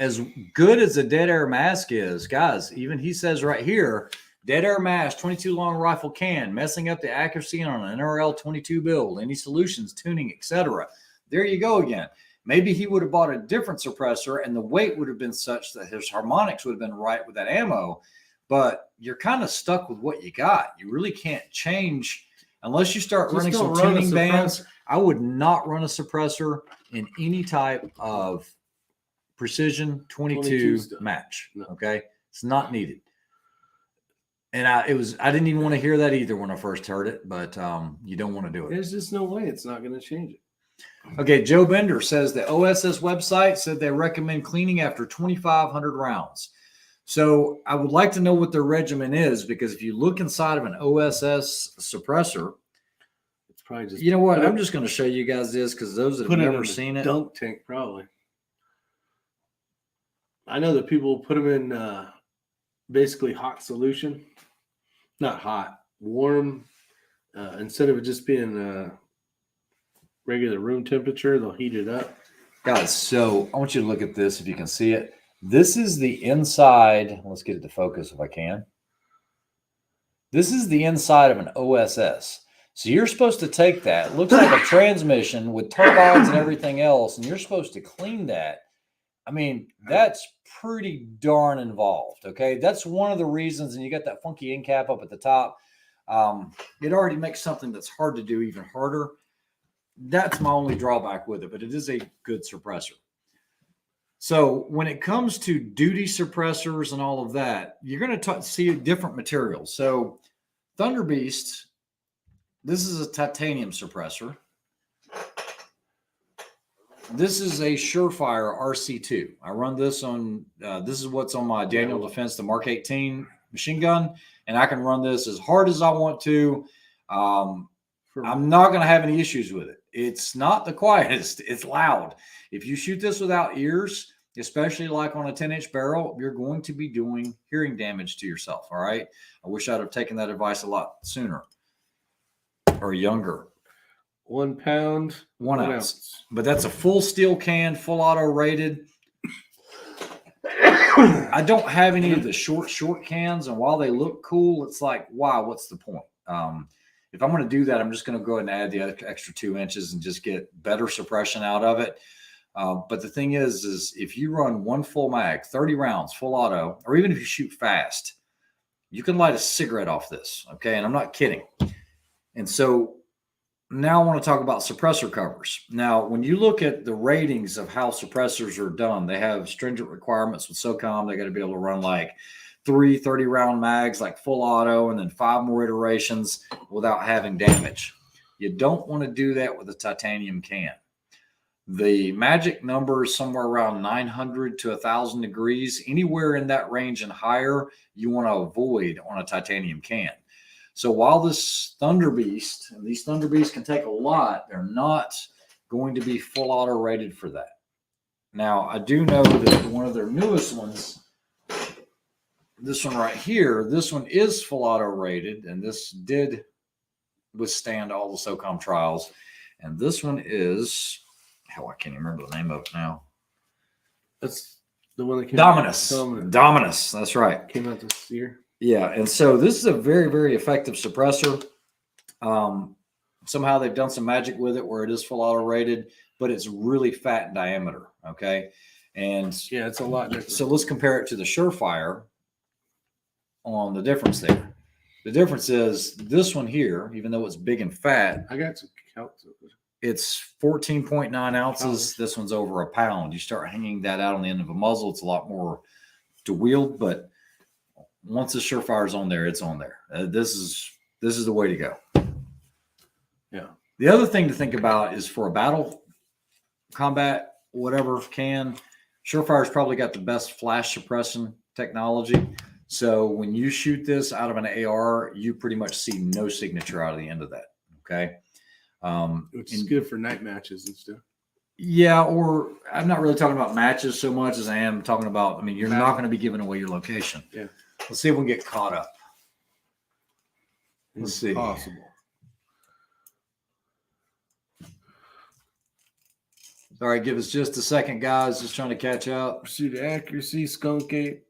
good as a dead air mask is, guys, even he says right here, dead air mask, 22 long rifle can, messing up the accuracy on an NRL 22 build, any solutions, tuning, etc. There you go again. Maybe he would have bought a different suppressor and the weight would have been such that his harmonics would have been right with that ammo, but you're kind of stuck with what you got. You really can't change unless you start running some tuning bands. I would not run a suppressor in any type of precision 22 match. No. Okay. It's not needed. And I didn't even want to hear that either when I first heard it, but you don't want to do it. There's just no way it's not going to change it. Okay. Joe Bender says the OSS website said they recommend cleaning after 2,500 rounds. So I would like to know what their regimen is, because if you look inside of an OSS suppressor, it's probably just, you know what? I'm just going to show you guys this because those that have never seen it. Dunk tank, probably. I know that people put them in basically hot solution, not hot, warm. Instead of it just being regular room temperature, they'll heat it up. Guys, so I want you to look at this if you can see it. This is the inside. Let's get it to focus if I can. This is the inside of an OSS. So you're supposed to take that. It looks like a transmission with turbines and everything else, and you're supposed to clean that. I mean, that's pretty darn involved, okay? That's one of the reasons, and you got that funky end cap up at the top. It already makes something that's hard to do even harder. That's my only drawback with it, but it is a good suppressor. So when it comes to duty suppressors and all of that, you're going to see different materials. So Thunder Beast, this is a titanium suppressor. This is a Surefire RC2. I run this on, this is what's on my Daniel Defense, the Mark 18 machine gun. And I can run this as hard as I want to. I'm not going to have any issues with it. It's not the quietest. It's loud. If you shoot this without ears, especially like on a 10-inch barrel, you're going to be doing hearing damage to yourself. All right. I wish I'd have taken that advice a lot sooner or younger. 1 pound, 1 ounce. But that's a full steel can, full auto rated. I don't have any of the short cans, and while they look cool, it's like, wow, what's the point? If I'm going to do that, I'm just going to go ahead and add the extra 2 inches and just get better suppression out of it. But the thing is if you run 1 full mag, 30 rounds, full auto, or even if you shoot fast, you can light a cigarette off this. Okay. And I'm not kidding. And so now I want to talk about suppressor covers. Now, when you look at the ratings of how suppressors are done, they have stringent requirements with SOCOM. They got to be able to run like 3 30-round mags, like full auto, and then 5 more iterations without having damage. You don't want to do that with a titanium can. The magic number is somewhere around 900 to 1,000 degrees. Anywhere in that range and higher, you want to avoid on a titanium can. So while this Thunder Beast, and these Thunder Beasts can take a lot, they're not going to be full auto rated for that. Now, I do know that one of their newest ones, this one right here, this one is full auto rated, and this did withstand all the SOCOM trials. And this one is, hell, I can't even remember the name of it now. That's the one that came Dominus. out. Dominus, that's right. Came out this year. Yeah, and so this is a very, very effective suppressor. Somehow they've done some magic with it where it is full auto rated, but it's really fat in diameter, okay? And yeah, it's a lot different. So let's compare it to the Surefire on the difference there. The difference is this one here, even though it's big and fat, I got some counts of it. It's 14.9 ounces. This one's over 1 pound. You start hanging that out on the end of a muzzle, it's a lot more to wield, but once the Surefire's on there, it's on there. This is the way to go. Yeah. The other thing to think about is for a battle, combat, whatever can, Surefire's probably got the best flash suppression technology. So when you shoot this out of an AR, you pretty much see no signature out of the end of that. Okay. Which is good for night matches and stuff. Yeah, or I'm not really talking about matches so much as I am talking about, I mean, you're not going to be giving away your location. Yeah. Let's see if we can get caught up. Let's see. Possible. All right, give us just a second, guys. Just trying to catch up. Pursuit accuracy, skunk gate.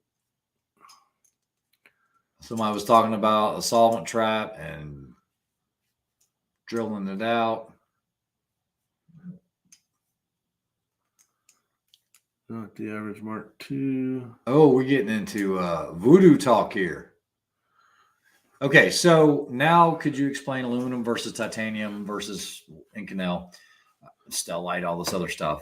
Somebody was talking about a solvent trap and drilling it out. Not the average Mark II. Oh, we're getting into voodoo talk here. Okay, so now could you explain aluminum versus titanium versus Inconel, Stellite, all this other stuff?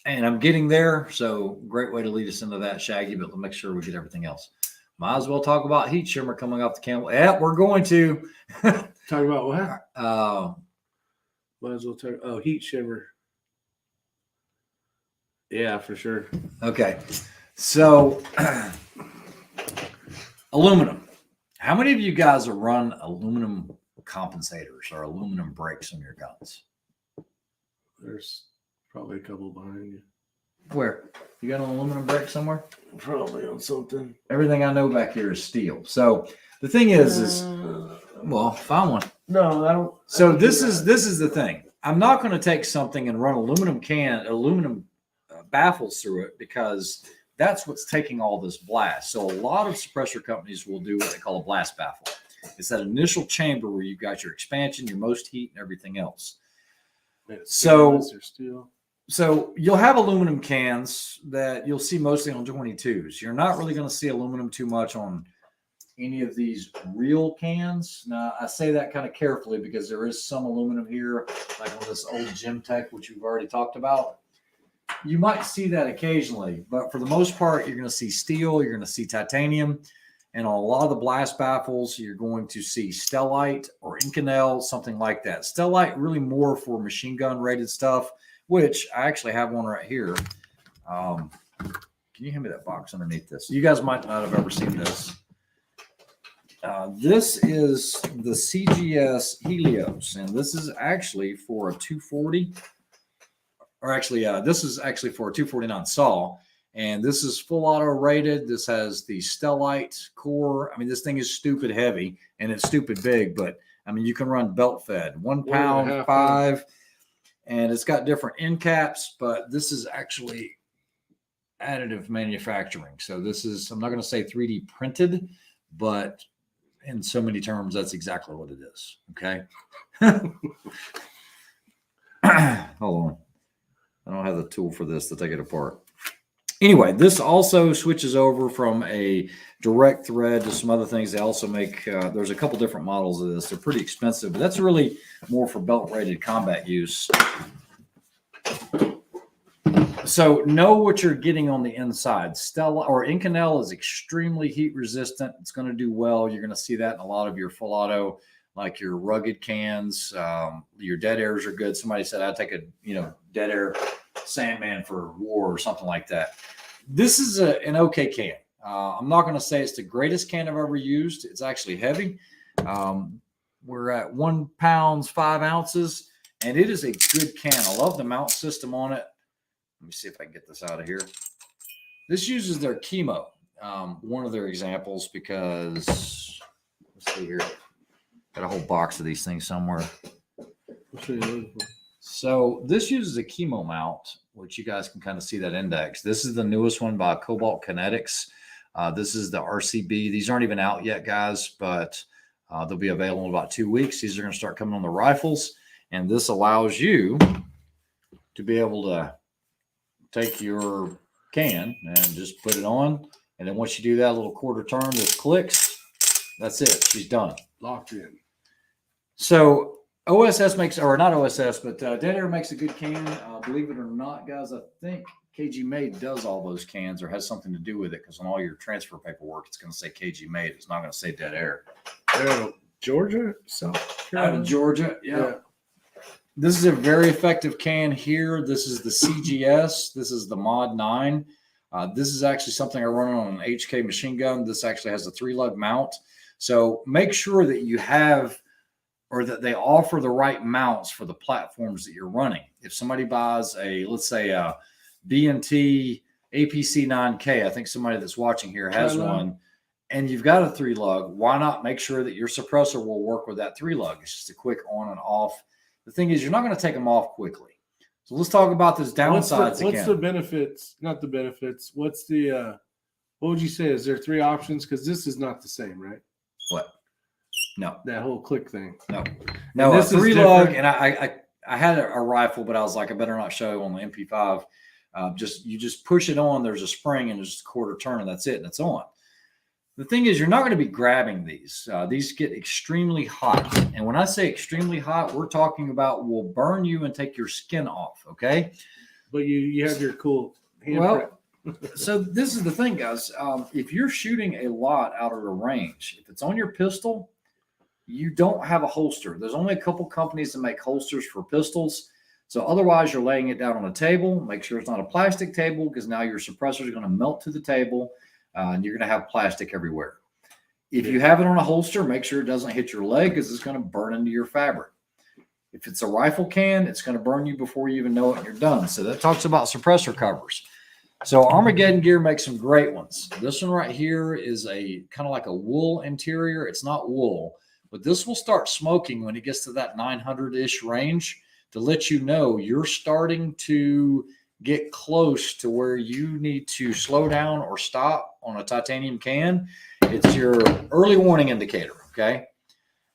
And I'm getting there, so great way to lead us into that, Shaggy, but let's make sure we get everything else. Might as well talk about heat shimmer coming off the camel. Yeah, we're going to. Talk about what? Might as well talk. Oh, heat shimmer. Yeah, for sure. Okay. So, aluminum. How many of you guys have run aluminum compensators or aluminum brakes on your guns? There's probably a couple behind you. Where? You got an aluminum brake somewhere? Probably on something. Everything I know back here is steel. So, the thing is well, find one. No, I don't. So, this is the thing. I'm not going to take something and run aluminum baffles through it because that's what's taking all this blast. So a lot of suppressor companies will do what they call a blast baffle. It's that initial chamber where you've got your expansion, your most heat, and everything else. So you'll have aluminum cans that you'll see mostly on 22s. You're not really going to see aluminum too much on any of these real cans. Now, I say that kind of carefully because there is some aluminum here, like on this old Gym Tech, which we've already talked about. You might see that occasionally, but for the most part, you're going to see steel, you're going to see titanium, and on a lot of the blast baffles, you're going to see Stellite or Inconel, something like that. Stellite really more for machine gun rated stuff, which I actually have one right here. Can you hand me that box underneath this? You guys might not have ever seen this. This is the CGS Helios, and this is actually for a 240, or actually, this is actually for a 249 saw, and this is full auto rated. This has the Stellite core. I mean, this thing is stupid heavy, and it's stupid big, but I mean, you can run belt fed, 1 pound, 5, and it's got different end caps, but this is actually additive manufacturing. So this is, I'm not going to say 3D printed, but in so many terms, that's exactly what it is. Okay. Hold on. I don't have the tool for this to take it apart. Anyway, this also switches over from a direct thread to some other things. They also make, there's a couple different models of this. They're pretty expensive, but that's really more for belt rated combat use. So know what you're getting on the inside. Stella or Inconel is extremely heat resistant. It's going to do well. You're going to see that in a lot of your full auto, like your rugged cans. Your dead airs are good. Somebody said I'd take a dead air Sandman for war or something like that. This is an okay can. I'm not going to say it's the greatest can I've ever used. It's actually heavy. We're at 1 pound 5 ounces, and it is a good can. I love the mount system on it. Let me see if I can get this out of here. This uses their chemo, one of their examples, because let's see here. Got a whole box of these things somewhere. So this uses a chemo mount, which you guys can kind of see that index. This is the newest one by Cobalt Kinetics. This is the RCB. These aren't even out yet, guys, but they'll be available in about 2 weeks. These are going to start coming on the rifles, and this allows you to be able to take your can and just put it on. And then once you do that little quarter turn, this clicks. That's it. She's done. Locked in. So OSS makes, or not OSS, but Dead Air makes a good can. Believe it or not, guys, I think KG Made does all those cans or has something to do with it, because on all your transfer paperwork, it's going to say KG Made. It's not going to say Dead Air. Georgia? South Carolina? Out of Georgia, yeah. This is a very effective can here. This is the CGS. This is the Mod 9. This is actually something I run on an HK machine gun. This actually has a 3-lug mount. So make sure that you have, or that they offer the right mounts for the platforms that you're running. If somebody buys a, let's say a B&T APC 9K, I think somebody that's watching here has one, and you've got a 3-lug, why not make sure that your suppressor will work with that 3-lug? It's just a quick on and off. The thing is, you're not going to take them off quickly. So let's talk about those downsides again. What's the benefits? Not the benefits. What's the, what would you say? Is there 3 options? Because this is not the same, right? What? No. That whole click thing. No, this is 3-lug, and I had a rifle, but I was like, I better not show on the MP5. You just push it on. There's a spring, and there's just a quarter turn, and that's it, and it's on. The thing is, you're not going to be grabbing these. These get extremely hot. And when I say extremely hot, we're talking about will burn you and take your skin off, okay? But you have your cool handprint. So this is the thing, guys. If you're shooting a lot out of the range, if it's on your pistol, you don't have a holster. There's only a couple companies that make holsters for pistols. So otherwise, you're laying it down on a table. Make sure it's not a plastic table, because now your suppressor is going to melt to the table. And you're going to have plastic everywhere. If you have it on a holster, make sure it doesn't hit your leg, because it's going to burn into your fabric. If it's a rifle can, it's going to burn you before you even know it and you're done. So that talks about suppressor covers. So Armageddon Gear makes some great ones. This one right here is a kind of like a wool interior. It's not wool, but this will start smoking when it gets to that 900-ish range to let you know you're starting to get close to where you need to slow down or stop on a titanium can. It's your early warning indicator, okay?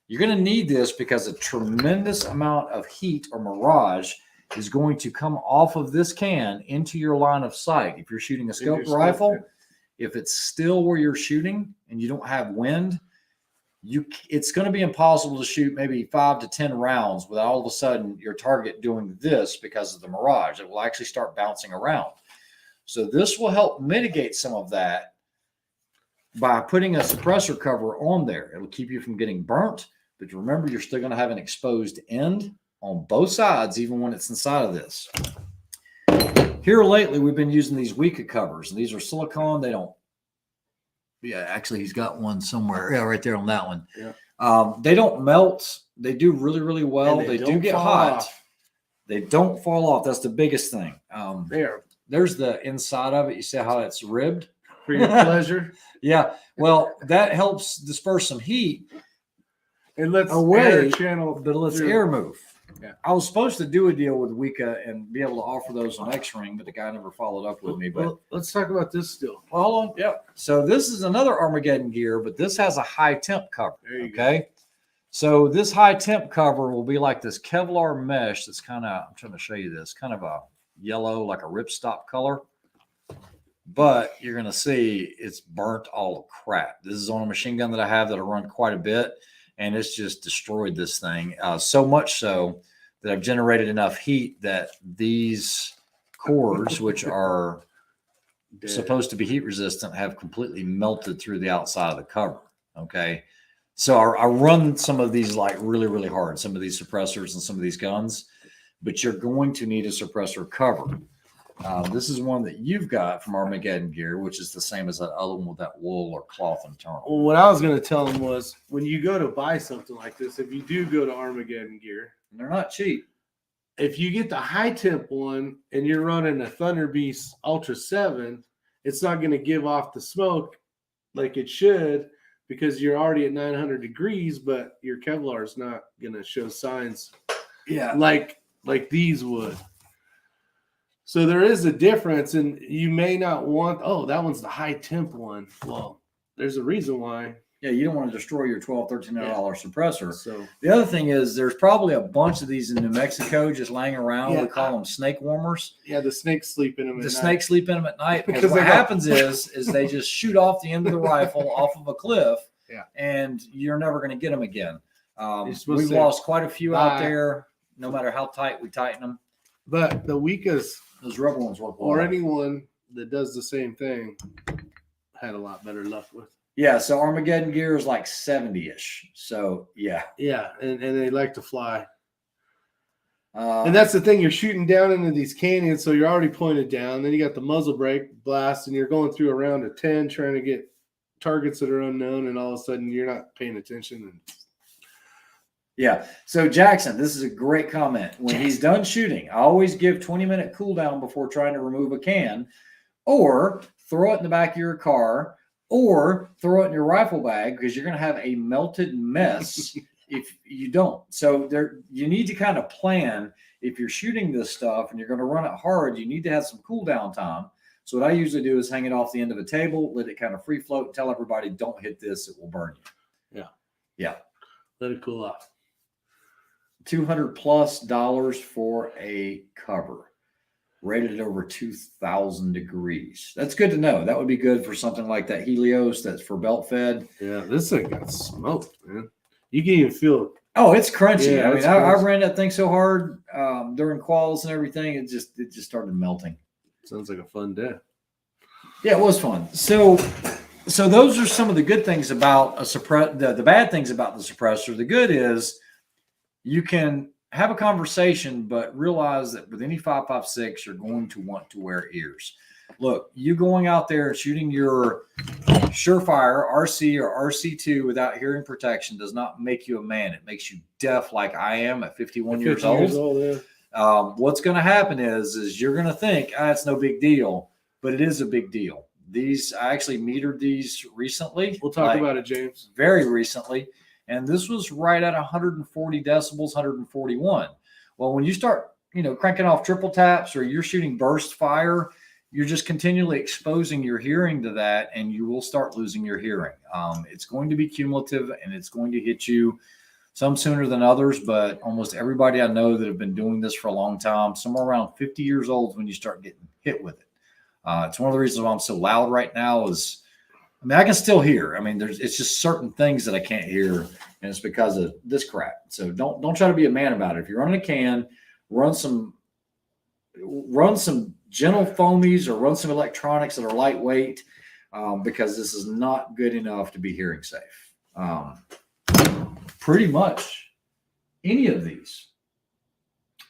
You're going to need this because a tremendous amount of heat or mirage is going to come off of this can into your line of sight. If you're shooting a scoped rifle, if it's still where you're shooting and you don't have wind, it's going to be impossible to shoot maybe 5 to 10 rounds without all of a sudden your target doing this because of the mirage. It will actually start bouncing around. So this will help mitigate some of that by putting a suppressor cover on there. It'll keep you from getting burnt, but remember, you're still going to have an exposed end. on both sides, even when it's inside of this. Here lately, we've been using these Weka covers, and these are silicone. They don't. Yeah, actually, he's got one somewhere. Yeah, right there on that one. Yeah. They don't melt. They do really, really well. And they do get hot. Off. They don't fall off. That's the biggest thing. There's the inside of it. You see how it's ribbed? For your pleasure. Yeah. Well, that helps disperse some heat. It lets air channel, but it lets air move. Yeah. I was supposed to do a deal with Weka and be able to offer those on X-Ring, but the guy never followed up with me. But let's talk about this still. Well, hold on. Yep. So this is another Armageddon gear, but this has a high temp cover. Okay. So this high temp cover will be like this Kevlar mesh. That's kind of, I'm trying to show you this, kind of a yellow, like a ripstop color. But you're going to see it's burnt all crap. This is on a machine gun that I have that'll run quite a bit. And it's just destroyed this thing. So much so that I've generated enough heat that these cords, which are supposed to be heat resistant, have completely melted through the outside of the cover. Okay. So I run some of these like really, really hard, some of these suppressors and some of these guns, but you're going to need a suppressor cover. This is one that you've got from Armageddon Gear, which is the same as that other one with that wool or cloth internal. Well, what I was going to tell them was when you go to buy something like this, if you do go to Armageddon Gear, they're not cheap. If you get the high temp one and you're running a Thunder Beast Ultra 7, it's not going to give off the smoke like it should because you're already at 900 degrees, but your Kevlar is not going to show signs like these would. So there is a difference, and you may not want, oh, that one's the high temp one. Well, there's a reason why. Yeah, you don't want to destroy your $1,200, $1,300 suppressor. So the other thing is there's probably a bunch of these in New Mexico just laying around. We call them snake warmers. Yeah, the snakes sleep in them at night. The snakes sleep in them at night. Because what happens is they just shoot off the end of the rifle off of a cliff, and you're never going to get them again. We've lost quite a few out there, no matter how tight we tighten them. But the Wekas, those rubber ones work well. Or anyone that does the same thing had a lot better luck with. Yeah, so Armageddon Gear is like 70-ish. So, yeah. Yeah, and they like to fly. And that's the thing. You're shooting down into these canyons, so you're already pointed down. Then you got the muzzle brake blast, and you're going through a round of 10 trying to get targets that are unknown, and all of a sudden you're not paying attention. And yeah. So, Jackson, this is a great comment. When he's done shooting, I always give 20-minute cooldown before trying to remove a can, or throw it in the back of your car, or throw it in your rifle bag because you're going to have a melted mess if you don't. So you need to kind of plan if you're shooting this stuff and you're going to run it hard, you need to have some cool down time. So what I usually do is hang it off the end of a table, let it kind of free float, tell everybody don't hit this, it will burn you. Yeah. Yeah. Let it cool off. $200+ for a cover. Rated at over 2,000 degrees. That's good to know. That would be good for something like that Helios that's for belt fed. Yeah, this thing got smoked, man. You can even feel it. Oh, it's crunchy. Yeah, I mean, I ran that thing so hard during quals and everything. It just started melting. Sounds like a fun day. Yeah, it was fun. So those are some of the good things about the bad things about the suppressor. The good is you can have a conversation, but realize that with any 5.56, you're going to want to wear ears. Look, you going out there and shooting your Surefire RC or RC2 without hearing protection does not make you a man. It makes you deaf like I am at 51 years old. What's going to happen is you're going to think, it's no big deal, but it is a big deal. I actually metered these recently. We'll talk about it, James. Very recently. And this was right at 140 decibels, 141. Well, when you start, cranking off triple taps or you're shooting burst fire, you're just continually exposing your hearing to that, and you will start losing your hearing. It's going to be cumulative, and it's going to hit you some sooner than others, but almost everybody I know that have been doing this for a long time, somewhere around 50 years old when you start getting hit with it. It's one of the reasons why I'm so loud right now is, I can still hear. It's just certain things that I can't hear, and it's because of this crap. So don't try to be a man about it. If you're running a can, run some gentle foamies or run some electronics that are lightweight, because this is not good enough to be hearing safe. Pretty much any of these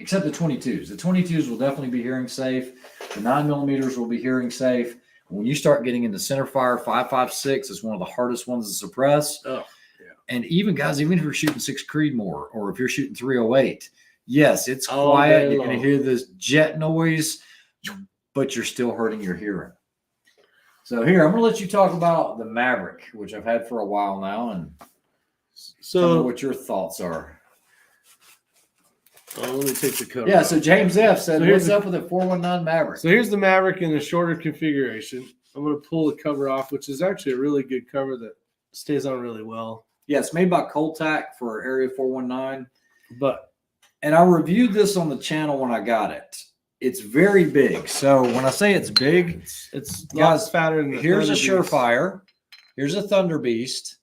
except the 22s. The 22s will definitely be hearing safe. The 9mm will be hearing safe. When you start getting into centerfire, 5.56 is one of the hardest ones to suppress. Oh, yeah. And even guys, even if you're shooting 6 Creedmoor or if you're shooting 308, yes, it's quiet. You're going to hear this jet noise, but you're still hurting your hearing. So here, I'm going to let you talk about the Maverick, which I've had for a while now, and tell me what your thoughts are. Oh, let me take the cover. Yeah, so James F. said, what's up with the 419 Maverick? So here's the Maverick in the shorter configuration. I'm going to pull the cover off, which is actually a really good cover that stays on really well. Yeah, it's made by Coltac for Area 419. But and I reviewed this on the channel when I got it. It's very big. So when I say it's big, it's guys, fatter than the here's a Thunder Beast. Surefire. Here's a Thunder Beast.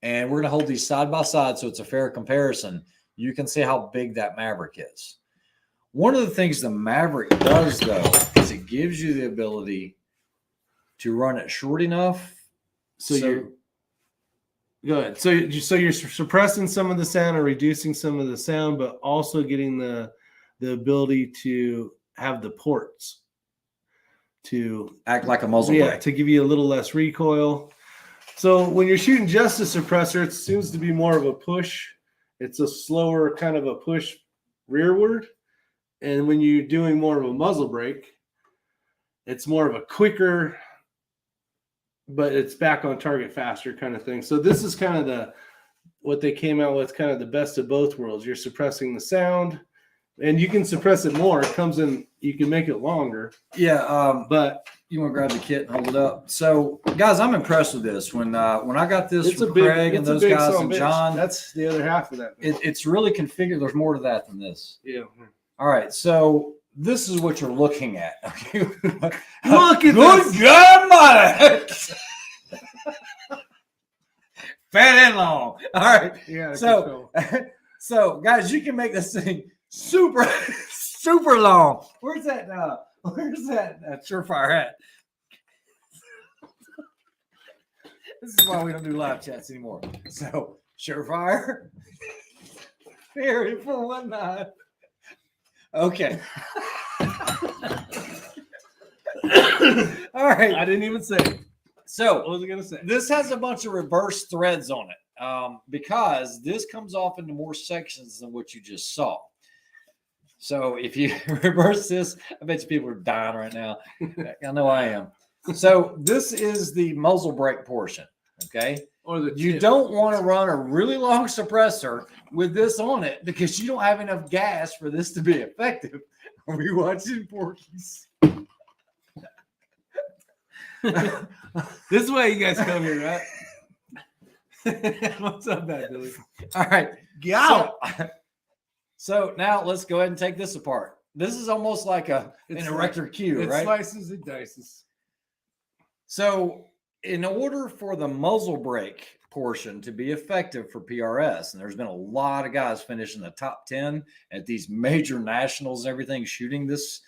And we're going to hold these side by side so it's a fair comparison. You can see how big that Maverick is. One of the things the Maverick does, though, is it gives you the ability to run it short enough. So you're go ahead. So you're suppressing some of the sound or reducing some of the sound, but also getting the ability to have the ports to act like a muzzle brake, to give you a little less recoil. So when you're shooting just a suppressor, it seems to be more of a push. It's a slower kind of a push rearward. And when you're doing more of a muzzle brake, it's more of a quicker, but it's back on target faster kind of thing. So this is kind of what they came out with, kind of the best of both worlds. You're suppressing the sound, and you can suppress it more. It comes in, you can make it longer. Yeah, but you want to grab the kit and hold it up. So, guys, I'm impressed with this. When I got this from Craig and those guys and John, that's the other half of that. It's really configured. There's more to that than this. Yeah. All right, so this is what you're looking at. Okay, look at good job, Mike. Fat and long. All right. Yeah. So guys, you can make this thing super long. Where's that Surefire at? This is why we don't do live chats anymore. So Surefire. Area 419. Okay. All right. I didn't even say it. So what was I going to say? This has a bunch of reverse threads on it because this comes off into more sections than what you just saw. So if you reverse this, I bet you people are dying right now. I know I am. So this is the muzzle brake portion, okay? You don't want to run a really long suppressor with this on it because you don't have enough gas for this to be effective. Are we watching Porky's? This is why you guys come here, right? What's up, Bad Billy? All right. So now let's go ahead and take this apart. This is almost like an erector cue, right? It slices and dices. So in order for the muzzle brake portion to be effective for PRS, and there's been a lot of guys finishing the top 10 at these major nationals and everything shooting this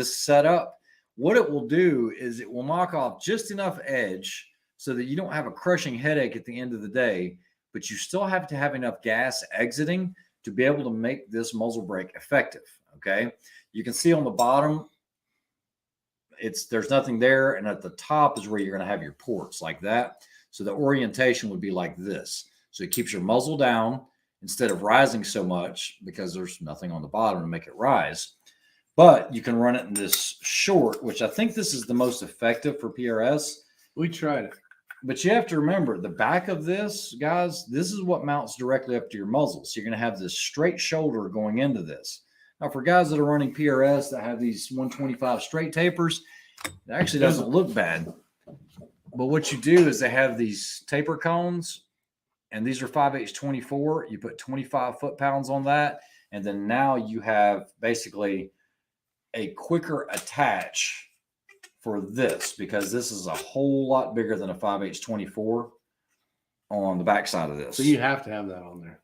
setup, what it will do is it will knock off just enough edge so that you don't have a crushing headache at the end of the day, but you still have to have enough gas exiting to be able to make this muzzle brake effective, okay? You can see on the bottom, there's nothing there, and at the top is where you're going to have your ports like that. So the orientation would be like this. So it keeps your muzzle down instead of rising so much because there's nothing on the bottom to make it rise. But you can run it in this short, which I think this is the most effective for PRS. We tried it. But you have to remember, the back of this, guys, this is what mounts directly up to your muzzle. So you're going to have this straight shoulder going into this. Now, for guys that are running PRS that have these 125 straight tapers, it actually doesn't look bad. But what you do is they have these taper cones, and these are 5/8-24. You put 25 foot-pounds on that, and then now you have basically a quicker attach for this because this is a whole lot bigger than a 5/8-24 on the backside of this. So you have to have that on there.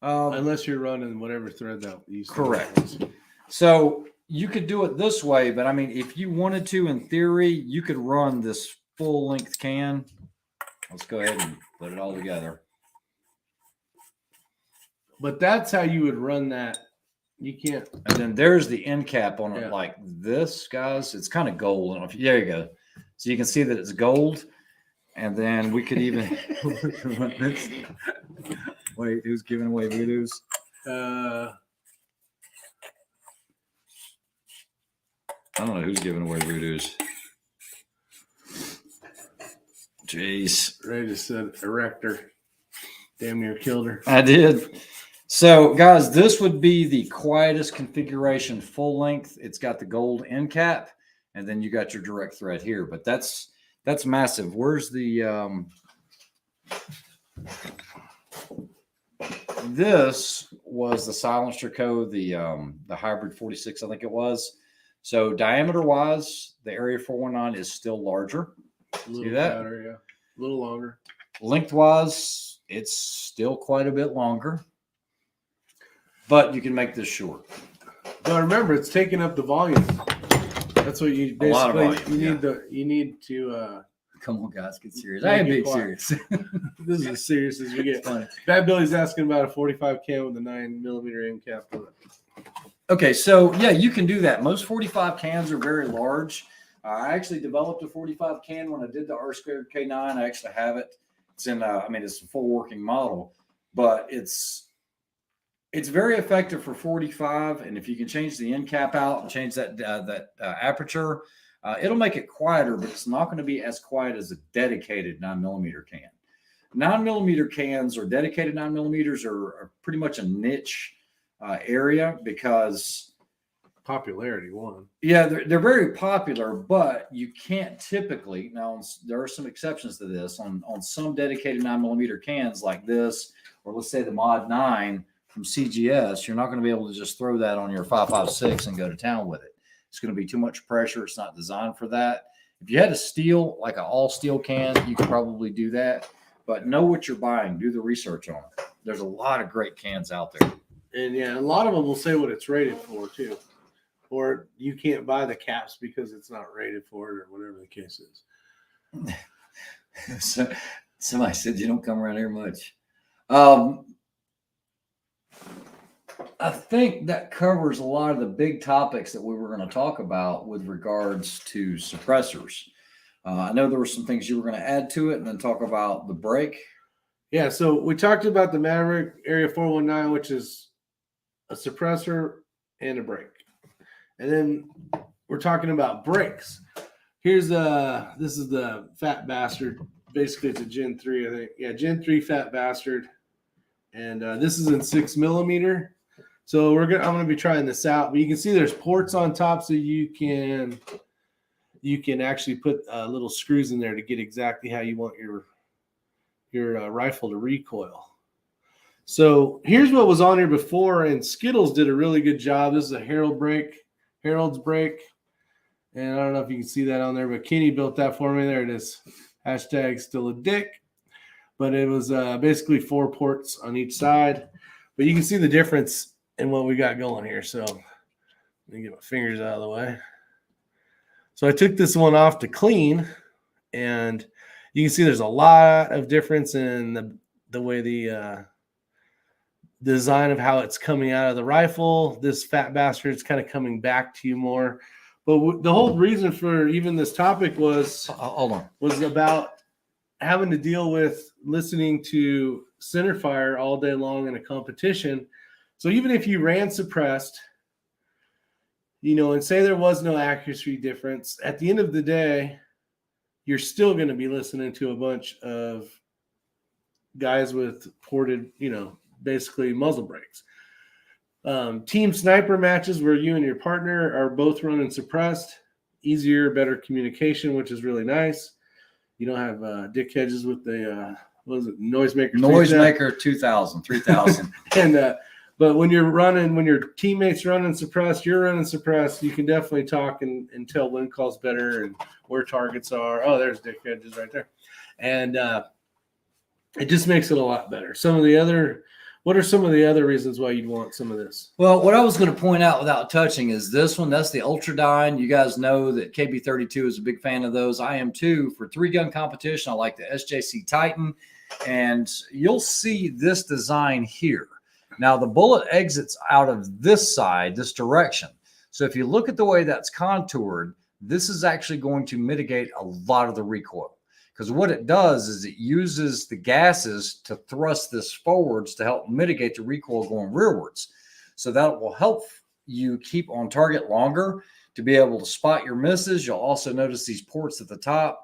Unless you're running whatever thread that you correct. So you could do it this way, but I mean, if you wanted to, in theory, you could run this full length can. Let's go ahead and put it all together. But that's how you would run that You can't. And then there's the end cap on it, Yeah. like this, guys. It's kind of gold. I don't know if there you go. So you can see that it's gold. And then we could even wait. Who's giving away voodoos? Uh, I don't know who's giving away voodoos. Jeez. Ray just said erector. Damn near killed her. I did. So, guys, this would be the quietest configuration, full length. It's got the gold end cap, and then you got your direct thread here. But that's massive. Where's the this was the silencer code, the hybrid 46, I think it was. So diameter wise, the Area 419 is still larger. See that? Fatter, yeah. A little longer. Lengthwise, it's still quite a bit longer, but you can make this short. But remember, it's taking up the volume. That's what you basically. A lot of volume, You need to. Come on, guys, get serious. Make I am it being quiet. serious. This is as serious as we get. Funny. Bad Billy's asking about a 45 cam with a 9mm end cap on it. Okay, so yeah, you can do that. Most 45 cans are very large. I actually developed a 45 can when I did the R2 K9. I actually have it. It's in, it's a full working model, but it's very effective for 45. And if you can change the end cap out and change that aperture, it'll make it quieter, but it's not going to be as quiet as a dedicated 9mm can. 9mm cans or dedicated 9mm are pretty much a niche area because Popularity one. yeah, they're very popular, but you can't typically, now there are some exceptions to this on some dedicated 9mm cans like this, or let's say the Mod 9 from CGS, you're not going to be able to just throw that on your 5.56 and go to town with it. It's going to be too much pressure. It's not designed for that. If you had a steel, like an all steel can, you could probably do that, but know what you're buying. Do the research on it. There's a lot of great cans out there. And yeah, a lot of them will say what it's rated for too. Or you can't buy the caps because it's not rated for it or whatever the case is. So, somebody said you don't come around here much. I think that covers a lot of the big topics that we were going to talk about with regards to suppressors. I know there were some things you were going to add to it and then talk about the brake. Yeah, so we talked about the Maverick Area 419, which is a suppressor and a brake. And then we're talking about brakes. Here's this is the Fat Bastard. Basically, it's a Gen 3, I think. Yeah, Gen 3 Fat Bastard. And this is in 6mm. So I'm gonna be trying this out. But you can see there's ports on top, so you can actually put little screws in there to get exactly how you want your rifle to recoil. So here's what was on here before, and Skittles did a really good job. This is a Harold's brake. And I don't know if you can see that on there, but Kenny built that for me. There it is. Hashtag still a dick. But it was basically 4 ports on each side. But you can see the difference in what we got going here. So let me get my fingers out of the way. So I took this one off to clean, and you can see there's a lot of difference in the way the design of how it's coming out of the rifle. This Fat Bastard is kind of coming back to you more. But the whole reason for even this topic was about having to deal with listening to centerfire all day long in a competition. So even if you ran suppressed, and say there was no accuracy difference, at the end of the day, you're still going to be listening to a bunch of guys with ported, basically muzzle brakes. Team sniper matches where you and your partner are both running suppressed, easier, better communication, which is really nice. You don't have dick hedges with the Noisemaker 3000. And but when your teammates running suppressed, you're running suppressed, you can definitely talk and tell when calls better and where targets are. Oh, there's dick hedges right there. And it just makes it a lot better. What are some of the other reasons why you'd want some of this? Well, what I was going to point out without touching is this one. That's the Ultradyne. You guys know that KB32 is a big fan of those. I am too. For 3-gun competition, I like the SJC Titan. And you'll see this design here. Now the bullet exits out of this side, this direction. So if you look at the way that's contoured, this is actually going to mitigate a lot of the recoil. Because what it does is it uses the gases to thrust this forwards to help mitigate the recoil going rearwards. So that will help you keep on target longer to be able to spot your misses. You'll also notice these ports at the top.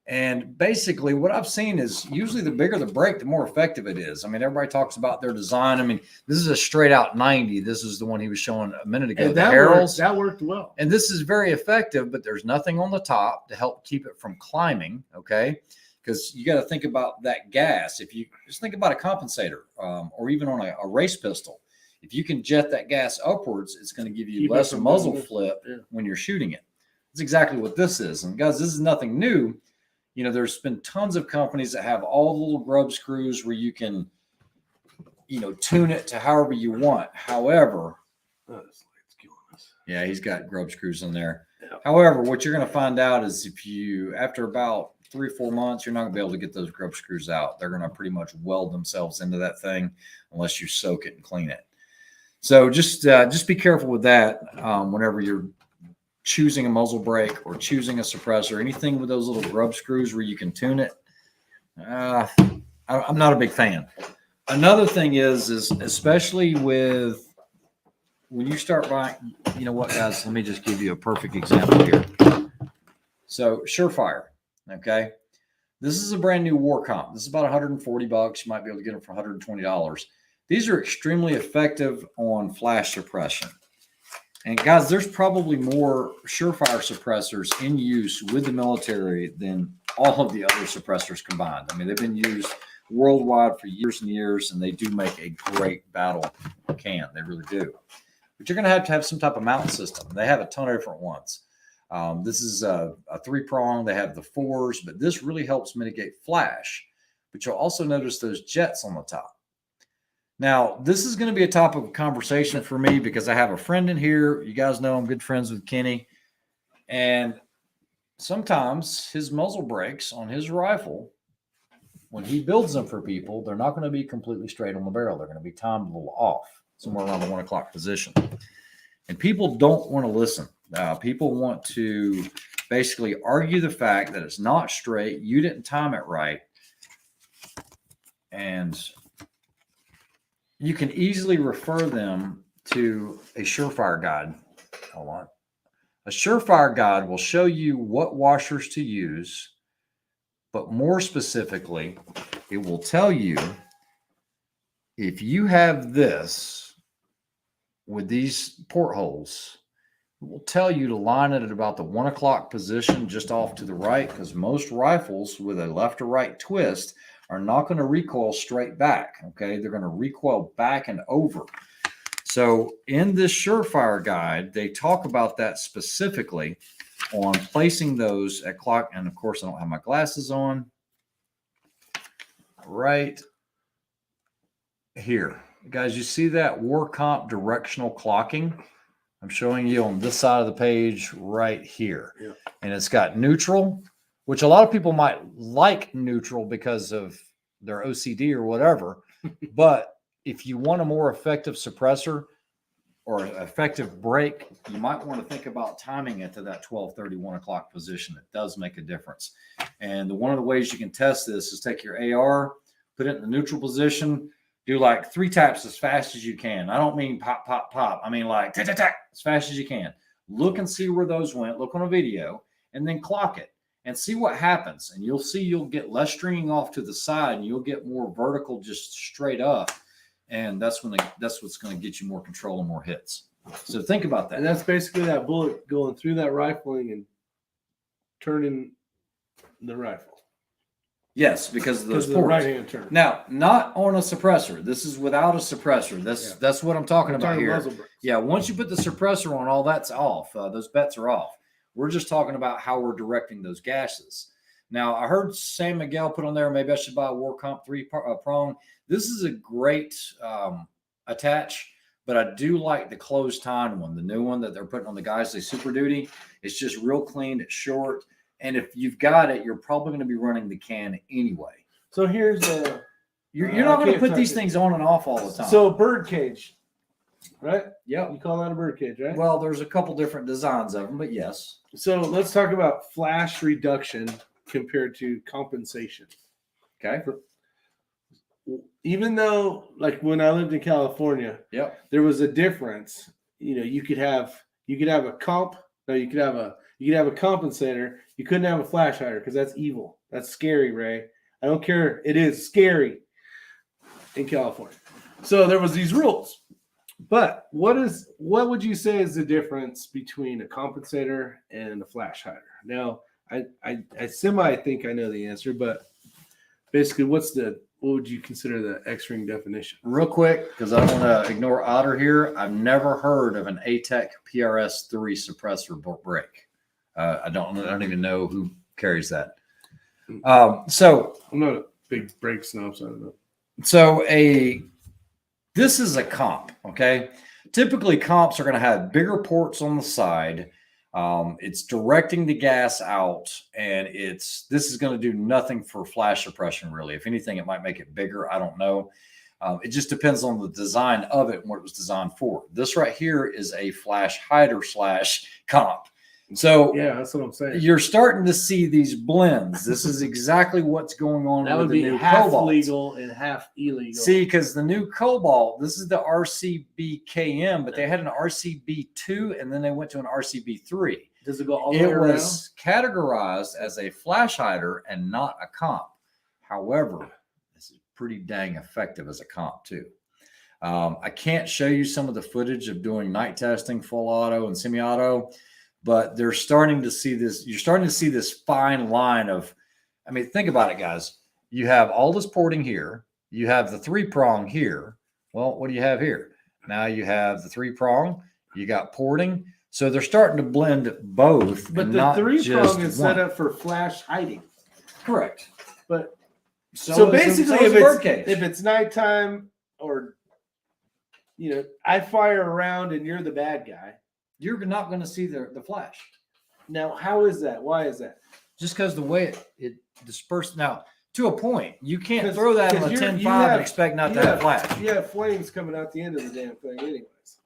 And basically what I've seen is usually the bigger the break, the more effective it is. I mean, everybody talks about their design. I mean, this is a straight out 90. This is the one he was showing a minute ago. That worked well. And this is very effective, but there's nothing on the top to help keep it from climbing. Okay. Because you got to think about that gas. If you just think about a compensator or even on a race pistol, if you can jet that gas upwards, it's going to give you less muzzle flip when you're shooting it. That's exactly what this is. And guys, this is nothing new. You know, there's been tons of companies that have all the little grub screws where you can, you know, tune it to however you want. However, yeah, he's got grub screws in there. Yeah. However, what you're going to find out is if you, after about 3 or 4 months, you're not going to be able to get those grub screws out. They're going to pretty much weld themselves into that thing unless you soak it and clean it. So just be careful with that whenever you're choosing a muzzle brake or choosing a suppressor, anything with those little grub screws where you can tune it. I'm not a big fan. Another thing is especially with when you start buying, you know what, guys, let me just give you a perfect example here. So Surefire, okay. This is a brand new war comp. This is about $140. You might be able to get them for $120. These are extremely effective on flash suppression. And guys, there's probably more Surefire suppressors in use with the military than all of the other suppressors combined. I mean, they've been used worldwide for years and years, and they do make a great battle can. They really do. But you're going to have some type of mount system. They have a ton of different ones. This is a 3-prong. They have the 4s, but this really helps mitigate flash. But you'll also notice those jets on the top. Now, this is going to be a topic of conversation for me because I have a friend in here. You guys know I'm good friends with Kenny. And sometimes his muzzle brakes on his rifle, when he builds them for people, they're not going to be completely straight on the barrel. They're going to be timed a little off, somewhere around the 1 o'clock position. And people don't want to listen. People want to basically argue the fact that it's not straight. You didn't time it right. And you can easily refer them to a Surefire guide. Hold on. A Surefire guide will show you what washers to use, but more specifically, it will tell you if you have this with these portholes, it will tell you to line it at about the 1 o'clock position just off to the right, because most rifles with a left or right twist are not going to recoil straight back. Okay, they're going to recoil back and over. So in this Surefire guide, they talk about that specifically on placing those at clock. And of course, I don't have my glasses on. Right here, guys, you see that war comp directional clocking? I'm showing you on this side of the page right here. Yeah. And it's got neutral, which a lot of people might like neutral because of their OCD or whatever. But if you want a more effective suppressor or an effective brake, you might want to think about timing it to that 12:30, 1 o'clock position. It does make a difference. And one of the ways you can test this is take your AR, put it in the neutral position, do like 3 taps as fast as you can. I don't mean pop, pop, pop. I mean like tack, tack, tack, as fast as you can. Look and see where those went. Look on a video and then clock it and see what happens. And you'll see you'll get less stringing off to the side and you'll get more vertical just straight up. And that's what's going to get you more control and more hits. So think about that. And that's basically that bullet going through that rifling and turning the rifle. Yes, because of those ports. The right-hand turn. Now, not on a suppressor. This is without a suppressor. That's what I'm talking about here. Yeah, once you put the suppressor on, all that's off. Those bets are off. We're just talking about how we're directing those gases. Now, I heard Sam Miguel put on there, maybe I should buy a War Comp 3-prong. This is a great attach, but I do like the closed time one, the new one that they're putting on the guys, they Super Duty. It's just real clean. It's short. And if you've got it, you're probably going to be running the can anyway. So here's You're not going to put these things on and off all the time. So bird cage, right? Yeah. You call that a bird cage, right? Well, there's a couple different designs of them, but yes. So let's talk about flash reduction compared to compensation. Okay. Even though, like when I lived in California, Yep. there was a difference. You know, you could have a comp. No, you could have a compensator. You couldn't have a flash hider because that's evil. That's scary, Ray. I don't care. It is scary in California. So there was these rules. But what would you say is the difference between a compensator and a flash hider? Now, I semi think I know the answer, but basically, what would you consider the X-ring definition? Real quick, because I don't want to ignore Otter here. I've never heard of an ATEC PRS-3 suppressor break. I don't even know who carries that. So I'm not a big brake snob, so I don't know. So this is a comp, okay? Typically, comps are going to have bigger ports on the side. It's directing the gas out, and this is going to do nothing for flash suppression, really. If anything, it might make it bigger. I don't know. It just depends on the design of it and what it was designed for. This right here is a flash hider / comp. So yeah, that's what I'm saying. You're starting to see these blends. This is exactly what's going on that with would be the new half Cobalt. legal and half illegal. See, because the new Cobalt, this is the RCB-KM, but they had an RCB2 and then they went to an RCB3. Does it go all the way around? It was categorized as a flash hider and not a comp. However, this is pretty dang effective as a comp too. I can't show you some of the footage of doing night testing, full auto and semi-auto, but they're starting to see this. You're starting to see this fine line of, I mean, think about it, guys. You have all this porting here. You have the 3-prong here. Well, what do you have here? Now you have the 3-prong. You got porting. So they're starting to blend both. But the 3-prong is set up for flash hiding. Correct. But so basically, if it's nighttime or, you know, I fire around and you're the bad guy, you're not going to see the flash. Now, how is that? Why is that? Just because the way it dispersed. Now, to a point, you can't throw that on a 10.5 and expect not to have flash. You have flames coming out the end of the damn thing anyways.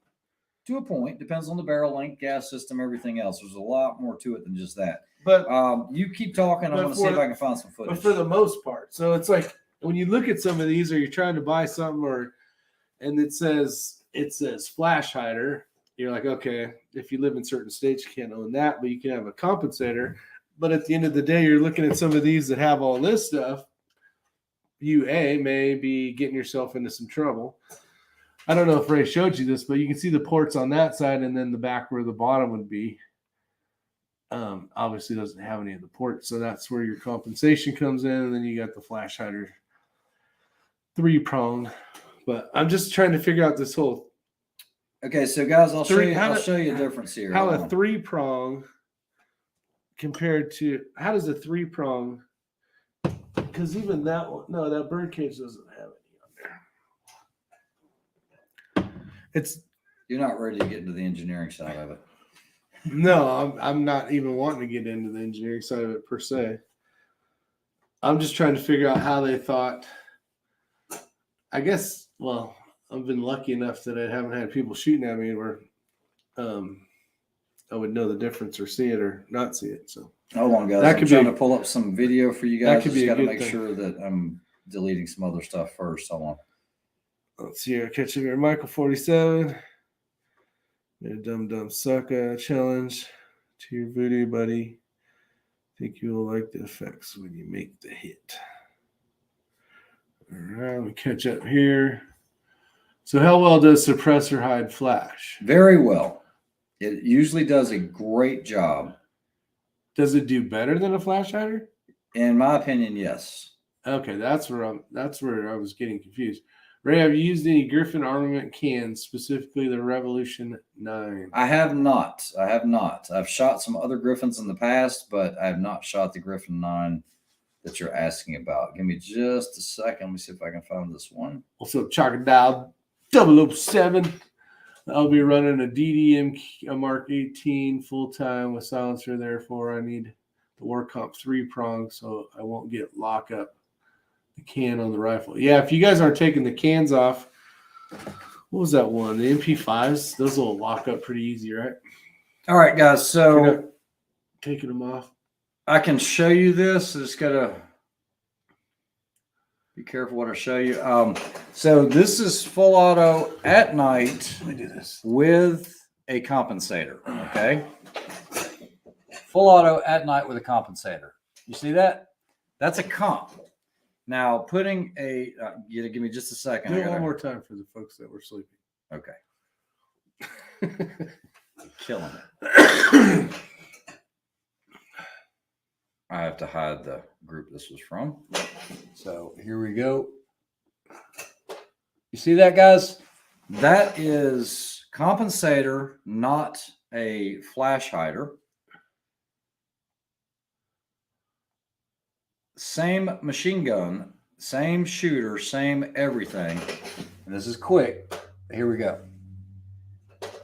To a point. Depends on the barrel length, gas system, everything else. There's a lot more to it than just that. But you keep talking. I'm going to see if I can find some footage. But for the most part. So it's like when you look at some of these or you're trying to buy something and it says flash hider, you're like, okay, if you live in certain states, you can't own that, but you can have a compensator. But at the end of the day, you're looking at some of these that have all this stuff. You may be getting yourself into some trouble. I don't know if Ray showed you this, but you can see the ports on that side and then the back where the bottom would be. Obviously doesn't have any of the ports, so that's where your compensation comes in, and then you got the flash hider 3-prong. But I'm just trying to figure out this whole. Okay, so guys, I'll show you a difference here. How a 3-prong compared to how does a 3-prong? Because even that one, no, that birdcage doesn't have any on there. You're not ready to get into the engineering side of it. No, I'm not even wanting to get into the engineering side of it per se. I'm just trying to figure out how they thought. I guess, well, I've been lucky enough that I haven't had people shooting at me where I would know the difference or see it or not see it. So hold on, guys. I'm trying to pull up some video for you guys. Just got to make sure that I'm deleting some other stuff first. Hold on. Let's see here. Catch him here. Michael 47. Made a dumb sucker challenge to your voodoo buddy. Think you'll like the effects when you make the hit. All right, let me catch up here. So how well does suppressor hide flash? Very well. It usually does a great job. Does it do better than a flash hider? In my opinion, yes. Okay, that's where I was getting confused. Ray, have you used any Griffin armament cans, specifically the Revolution 9? I have not. I've shot some other Griffins in the past, but I have not shot the Griffin 9 that you're asking about. Give me just a second. Let me see if I can find this one. Also, Chocodile 007. I'll be running a DDM Mark 18 full-time with silencer. Therefore, I need the War Comp 3-prong so I won't get lock up can on the rifle. Yeah, if you guys aren't taking the cans off, what was that one? The MP5s, those will lock up pretty easy, right? All right, guys. So taking them off. I can show you this. I just gotta be careful what I show you. So this is full auto at night with a compensator. Okay, full auto at night with a compensator. You see that? That's a comp. Now putting a give me just a second. Do it one more time for the folks that were sleeping. Okay. Killing it. I have to hide the group this was from. So here we go. You see that, guys? That is compensator, not a flash hider. Same machine gun, same shooter, same everything. And this is quick. Here we go.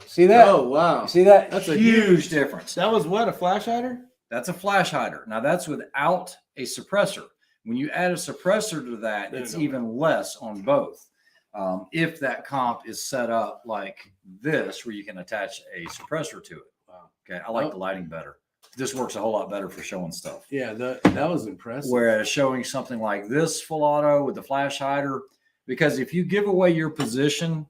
See that? Oh, wow. You see that? That's a a huge difference. That was what, a flash hider? That's a flash hider. Now that's without a suppressor. When you add a suppressor to that, it's even less on both. If that comp is set up like this, where you can attach a suppressor to it. Wow. Okay, I like the lighting better. This works a whole lot better for showing stuff. Yeah, that was impressive. Whereas showing something like this full auto with the flash hider, because if you give away your position,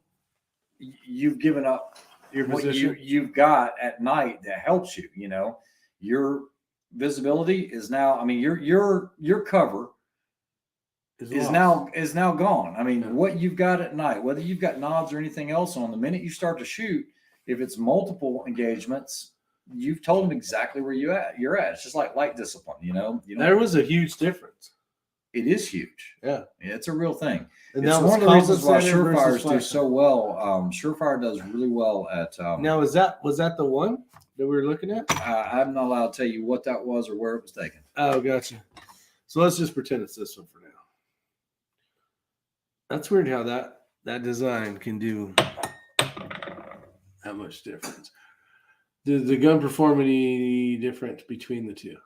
you've given up your what position you've got at night that helps you. You know, your visibility is now. I mean, your cover is now gone. I mean, what you've got at night, whether you've got knobs or anything else on, the minute you start to shoot, if it's multiple engagements, you've told them exactly where you're at. It's just like light discipline, you know. There was a huge difference. It is huge. Yeah, it's a real thing. And it's one of the reasons why Surefires do so well. Surefire does really well at. Now, was that the one that we were looking at? I'm not allowed to tell you what that was or where it was taken. Oh, gotcha. So let's just pretend it's this one for now. That's weird how that design can do that much difference. Did the gun perform any different between the two?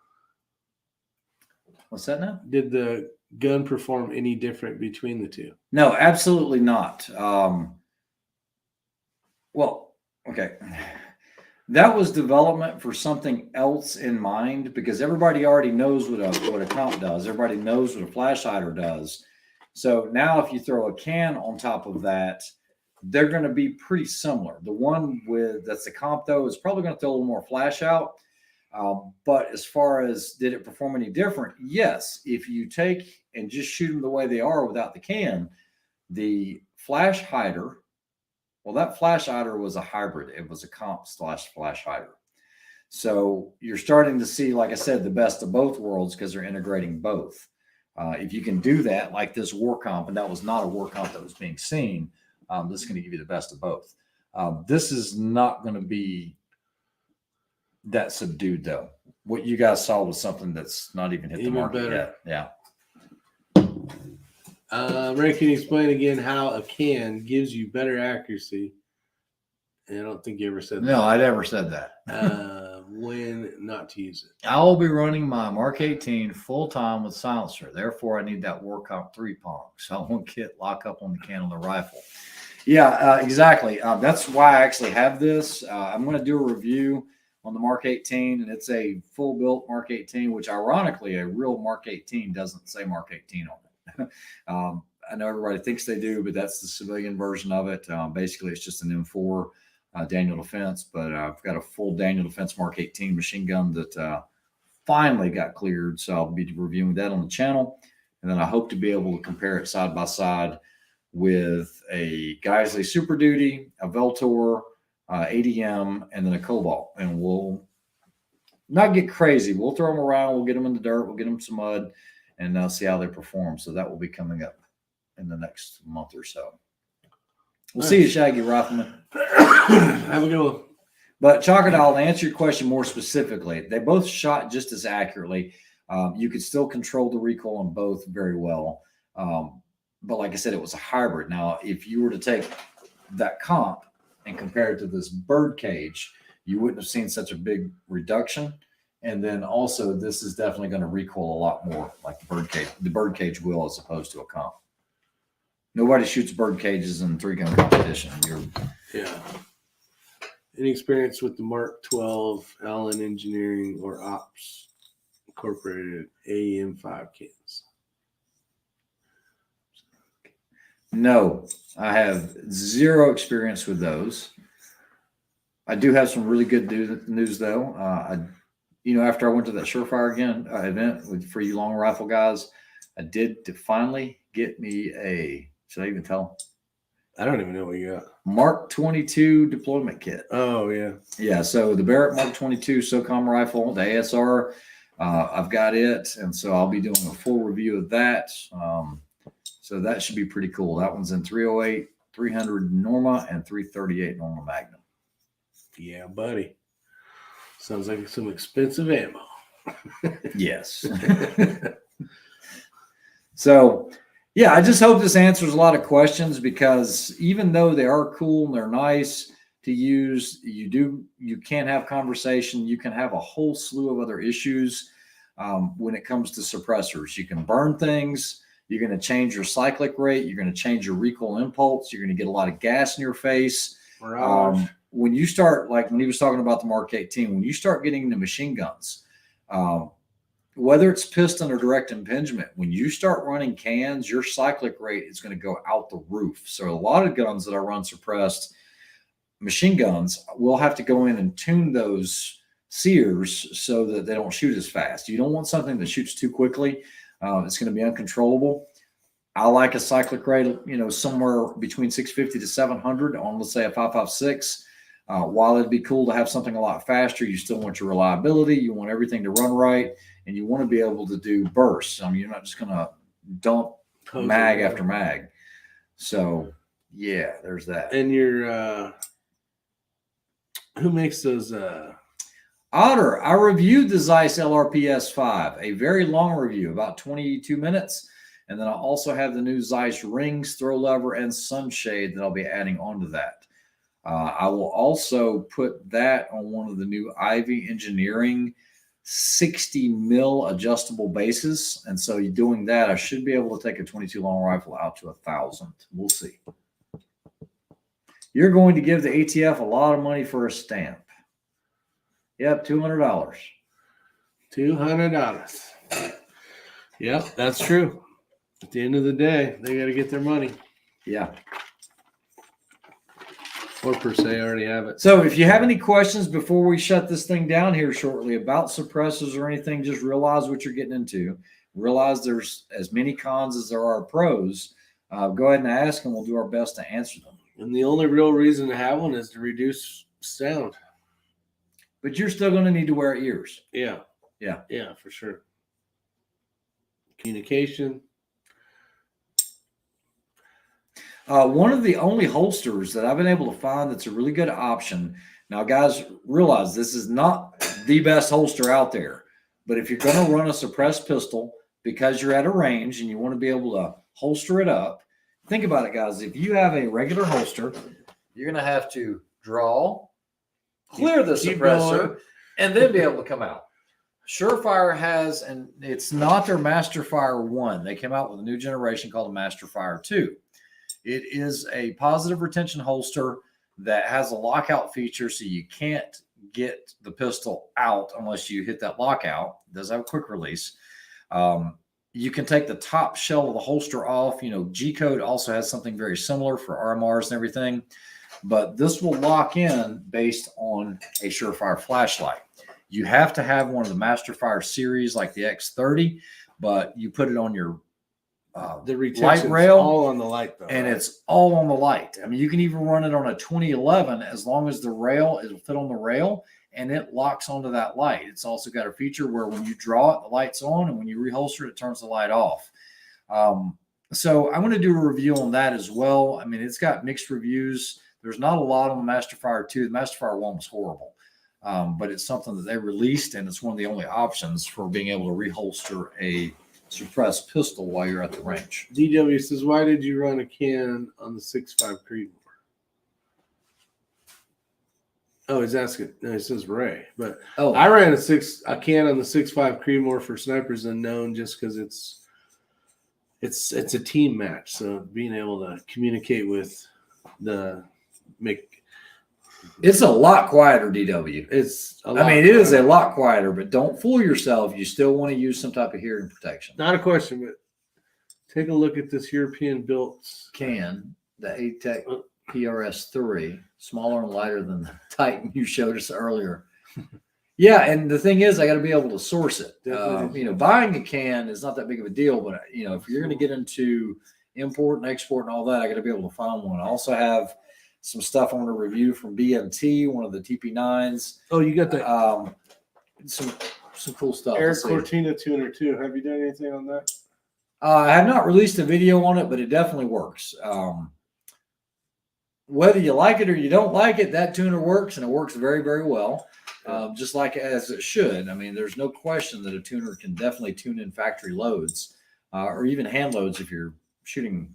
What's that now? Did the gun perform any different between the two? No, absolutely not. Well, okay. That was development for something else in mind, because everybody already knows what a comp does. Everybody knows what a flash hider does. So now if you throw a can on top of that, they're going to be pretty similar. The one that's the comp, though, is probably going to throw a little more flash out. But as far as did it perform any different? Yes. If you take and just shoot them the way they are without the can, the flash hider, well, that flash hider was a hybrid. It was a comp / flash hider. So you're starting to see, like I said, the best of both worlds, because they're integrating both. If you can do that, like this war comp, and that was not a war comp that was being seen, this is going to give you the best of both. This is not going to be that subdued, though. What you guys saw was something that's not even hit the market yet. Yeah. Ray, can you explain again how a can gives you better accuracy? And I don't think you ever said that. No, I never said that. When not to use it. I will be running my Mark 18 full time with silencer. Therefore, I need that war comp 3-prong. So I won't get lock up on the can on the rifle. Yeah, exactly. That's why I actually have this. I'm going to do a review on the Mark 18, and it's a full built Mark 18, which ironically, a real Mark 18 doesn't say Mark 18 on it. I know everybody thinks they do, but that's the civilian version of it. Basically, it's just an M4 Daniel Defense, but I've got a full Daniel Defense Mark 18 machine gun that finally got cleared. So I'll be reviewing that on the channel. And then I hope to be able to compare it side by side with a Geisley Super Duty, a Veltor, ADM, and then a Cobalt. And we'll not get crazy. We'll throw them around. We'll get them in the dirt. We'll get them some mud and see how they perform. So that will be coming up in the next month or so. We'll see you, Shaggy Rifleman. Have a good one. But Chocodile, to answer your question more specifically, they both shot just as accurately. You could still control the recoil on both very well. But like I said, it was a hybrid. Now, if you were to take that comp and compare it to this bird cage, you wouldn't have seen such a big reduction And then also, this is definitely going to recoil a lot more like the bird cage will, as opposed to a comp. Nobody shoots bird cages in 3-gun competition. Yeah. Any experience with the Mark 12 Allen Engineering or Ops Incorporated AEM5 cans? No, I have zero experience with those. I do have some really good news though. After I went to that Surefire event for you long rifle guys, I did finally get me a, should I even tell? I don't even know what you got. Mark 22 deployment kit. Oh, yeah. Yeah, so the Barrett Mark 22 SOCOM rifle, the ASR, I've got it. And so I'll be doing a full review of that. So that should be pretty cool. That one's in 308, 300 Norma, and 338 Norma Magnum. Yeah, buddy. Sounds like some expensive ammo. Yes. So, yeah, I just hope this answers a lot of questions, because even though they are cool and they're nice to use, you can't have conversation. You can have a whole slew of other issues when it comes to suppressors. You can burn things. You're going to change your cyclic rate. You're going to change your recoil impulse. You're going to get a lot of gas in your face. When you start, like when he was talking about the Mark 18, when you start getting into machine guns, whether it's piston or direct impingement, when you start running cans, your cyclic rate is going to go out the roof. So a lot of guns that I run suppressed machine guns, we'll have to go in and tune those sears so that they don't shoot as fast. You don't want something that shoots too quickly. It's going to be uncontrollable. I like a cyclic rate, somewhere between 650 to 700 on, let's say, a 5.56. While it'd be cool to have something a lot faster, you still want your reliability. You want everything to run right, and you want to be able to do bursts. I mean, you're not just going to dump mag after mag. So, yeah, there's that. And your who makes those? Otter. I reviewed the Zeiss LRPS 5, a very long review, about 22 minutes. And then I also have the new Zeiss rings, throw lever, and sunshade that I'll be adding onto that. I will also put that on one of the new Ivy Engineering 60 mil adjustable bases. And so doing that, I should be able to take a 22 long rifle out to 1,000. We'll see. You're going to give the ATF a lot of money for a stamp. Yep, $200. $200. Yep, that's true. At the end of the day, they got to get their money. Yeah. Or per se already have it. So if you have any questions before we shut this thing down here shortly about suppressors or anything, just realize what you're getting into. Realize there's as many cons as there are pros. Go ahead and ask, and we'll do our best to answer them. And the only real reason to have one is to reduce sound. But you're still going to need to wear ears. Yeah. Yeah. Yeah, for sure. Communication. One of the only holsters that I've been able to find that's a really good option. Now, guys, realize this is not the best holster out there. But if you're going to run a suppressed pistol because you're at a range and you want to be able to holster it up, think about it, guys. If you have a regular holster, you're going to have to draw, clear the suppressor, and then be able to come out. Surefire has, and it's not their Masterfire 1. They came out with a new generation called the Masterfire 2. It is a positive retention holster that has a lockout feature, so you can't get the pistol out unless you hit that lockout. It does have a quick release. You can take the top shell of the holster off. G-Code also has something very similar for RMRs and everything. But this will lock in based on a Surefire flashlight. You have to have one of the Masterfire series like the X30, but you put it on your the light rail, all on the light though, and right? It's all on the light. I mean, you can even run it on a 2011 as long as the rail it'll fit on the rail and it locks onto that light. It's also got a feature where when you draw it, the light's on, and when you reholster it, turns the light off. So I'm going to do a review on that as well. I mean, it's got mixed reviews. There's not a lot on the Masterfire 2. The Masterfire 1 was horrible, but it's something that they released, and it's one of the only options for being able to reholster a suppressed pistol while you're at the range. DW says, why did you run a can on the 6.5 Creedmoor? Oh, he's asking. No, he says Ray, but Oh, I ran a can on the 6.5 Creedmoor for Snipers Unknown just because it's a team match. So being able to communicate with it's a lot quieter, DW. it's a I lot mean, it is a quieter. lot quieter, but don't fool yourself. You still want to use some type of hearing protection. Not a question, but take a look at this European built Can the ATEC PRS3, smaller and lighter than the Titan you showed us earlier. Yeah, and the thing is, I got to be able to source it. Buying a can is not that big of a deal, but if you're going to get into import and export and all that, I got to be able to find one. I also have some stuff I want to review from BMT, one of the TP9s. Oh, you got the some cool stuff. Eric Cortina tuner too. Have you done anything on that? I have not released a video on it, but it definitely works. Whether you like it or you don't like it, that tuner works, and it works very, very well, just like as it should. I mean, there's no question that a tuner can definitely tune in factory loads or even hand loads if you're shooting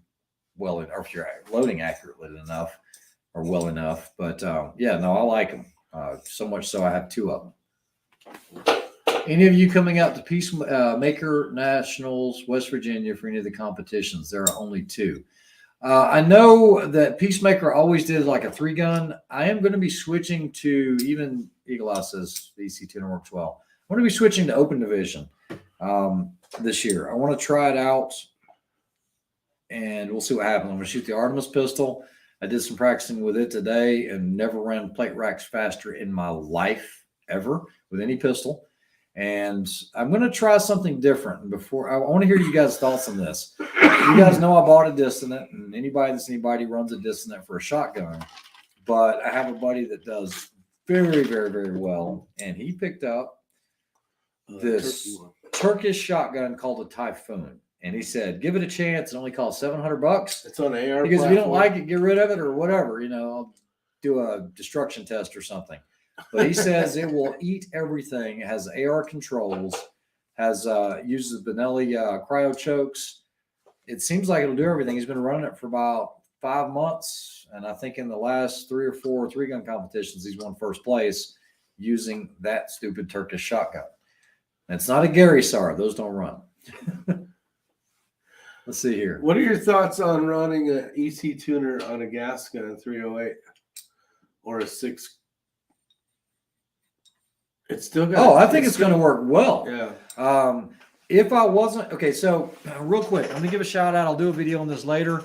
well, or if you're loading accurately enough or well enough. But I like them so much so I have two of them. Any of you coming out to Peacemaker Nationals, West Virginia for any of the competitions? There are only two. I know that Peacemaker always did like a 3-gun. I am going to be switching to, even Eagle Eye says the EC tuner works well. I'm going to be switching to open division this year. I want to try it out, and we'll see what happens. I'm going to shoot the Artemis pistol. I did some practicing with it today and never ran plate racks faster in my life ever with any pistol. And I'm going to try something different. And before, I want to hear you guys' thoughts on this. You guys know I bought a dissonant, and anybody runs a dissonant for a shotgun. But I have a buddy that does very, very, very well, and he picked up this Turkish shotgun called a Typhoon. And he said, give it a chance. It only costs $700. It's on AR. Because if you don't like it, get rid of it or whatever. I'll do a destruction test or something. But he says it will eat everything. It has AR controls, uses Benelli cryo chokes. It seems like it'll do everything. He's been running it for about 5 months. And I think in the last 3 or 4 3-gun competitions, he's won first place using that stupid Turkish shotgun. And it's not a Gary SAR. Those don't run. Let's see here. What are your thoughts on running an EC tuner on a gas gun 308 or a 6? It's still got. I think it's going to work well. Yeah. If I wasn't okay, so real quick, I'm going to give a shout out. I'll do a video on this later.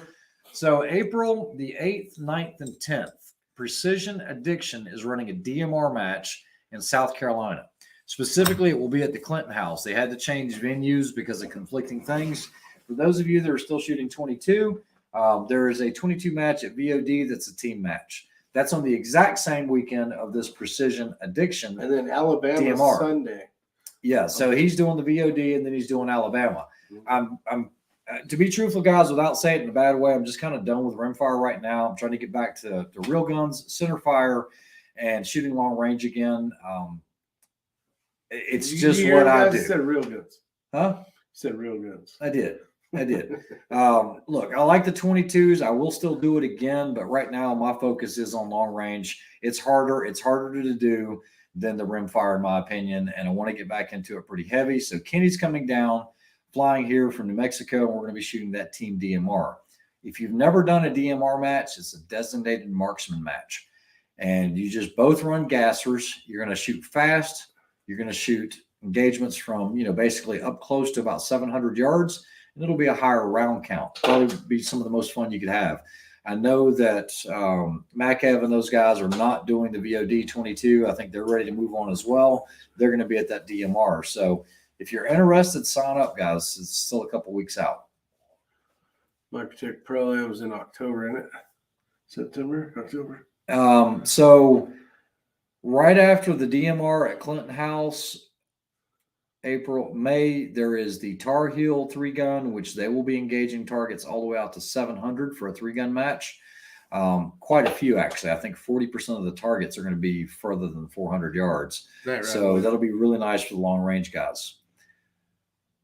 So April the 8th, 9th, and 10th, Precision Addiction is running a DMR match in South Carolina. Specifically, it will be at the Clinton House. They had to change venues because of conflicting things. For those of you that are still shooting 22, there is a 22 match at VOD that's a team match. That's on the exact same weekend of this Precision Addiction. And then Alabama DMR. Sunday. Yeah, so he's doing the VOD and then he's doing Alabama. I'm to be truthful, guys, without saying it in a bad way, I'm just kind of done with rimfire right now. I'm trying to get back to real guns, centerfire, and shooting long range again. It's just what I do. You said real guns. Huh? You said real guns. I did. Look, I like the 22s. I will still do it again, but right now my focus is on long range. It's harder to do than the rimfire, in my opinion, and I want to get back into it pretty heavy. So Kenny's coming down, flying here from New Mexico, and we're going to be shooting that team DMR. If you've never done a DMR match, it's a designated marksman match, and you just both run gassers. You're going to shoot fast. You're going to shoot engagements from, basically up close to about 700 yards. And it'll be a higher round count. Probably be some of the most fun you could have. I know that Makev and those guys are not doing the VOD 22. I think they're ready to move on as well. They're going to be at that DMR. So if you're interested, sign up, guys. It's still a couple weeks out. Microtech Pro was in October, isn't it? September, October. So right after the DMR at Clinton House, April, May, there is the Tar Heel 3-gun, which they will be engaging targets all the way out to 700 for a 3-gun match. Quite a few, actually. I think 40% of the targets are going to be further than 400 yards. Right. So that'll be really nice for the long range guys.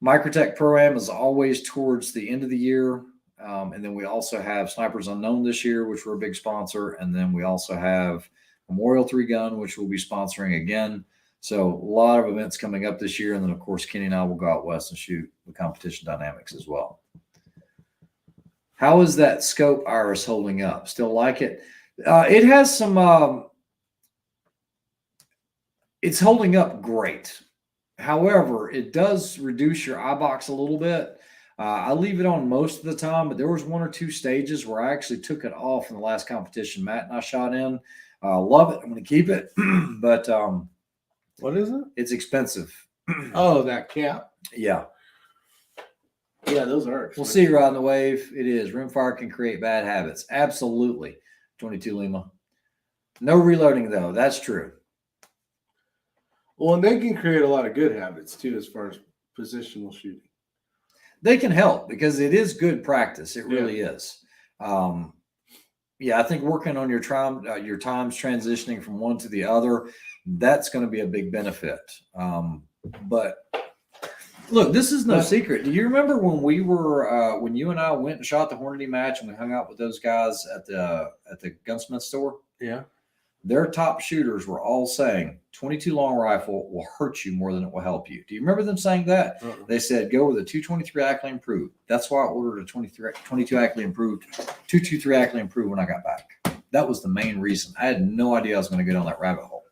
Microtech Pro-Am is always towards the end of the year. And then we also have Snipers Unknown this year, which we're a big sponsor. And then we also have Memorial 3 gun, which we'll be sponsoring again. So a lot of events coming up this year. And then, of course, Kenny and I will go out west and shoot the competition dynamics as well. How is that scope iris holding up? Still like it? It has some, it's holding up great. However, it does reduce your eye box a little bit. I leave it on most of the time, but there was 1 or 2 stages where I actually took it off in the last competition Matt and I shot in. Love it. I'm going to keep it. But what is it? It's expensive. Oh, that cap. Yeah. Yeah, those are expensive. We'll see you riding the wave. It is. Rimfire can create bad habits. Absolutely. 22 Lima. No reloading, though. That's true. Well, and they can create a lot of good habits, too, as far as positional shooting. They can help because it is good practice. It really is. Yeah, I think working on your times transitioning from one to the other, that's going to be a big benefit. But look, this is no secret. Do you remember when we were when you and I went and shot the Hornady match and we hung out with those guys at the gunsmith store? Yeah. Their top shooters were all saying 22 long rifle will hurt you more than it will help you. Do you remember them saying that? They said go with a 223 Ackley improved. that's why I ordered a 22 Ackley improved, 223 Ackley improved when I got back. That was the main reason. I had no idea I was going to go down that rabbit hole.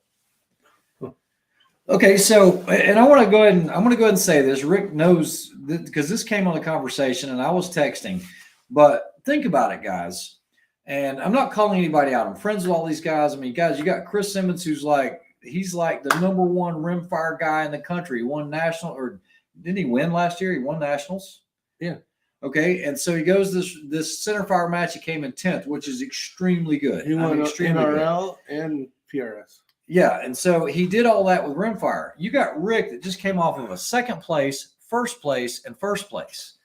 Okay, so, and I want to go ahead and say this. Rick knows because this came on the conversation and I was texting, but think about it, guys. And I'm not calling anybody out. I'm friends with all these guys. I mean, guys, you got Chris Simmons, he's like the #1 rimfire guy in the country. He won national, or didn't he win last year? He won nationals. Yeah. Okay, and so he goes this centerfire match. He came in 10th, which is extremely good. He won NRL and PRS. Yeah, and so he did all that with Rimfire. You got Rick that just came off of a 2nd place, 1st place, and 1st place.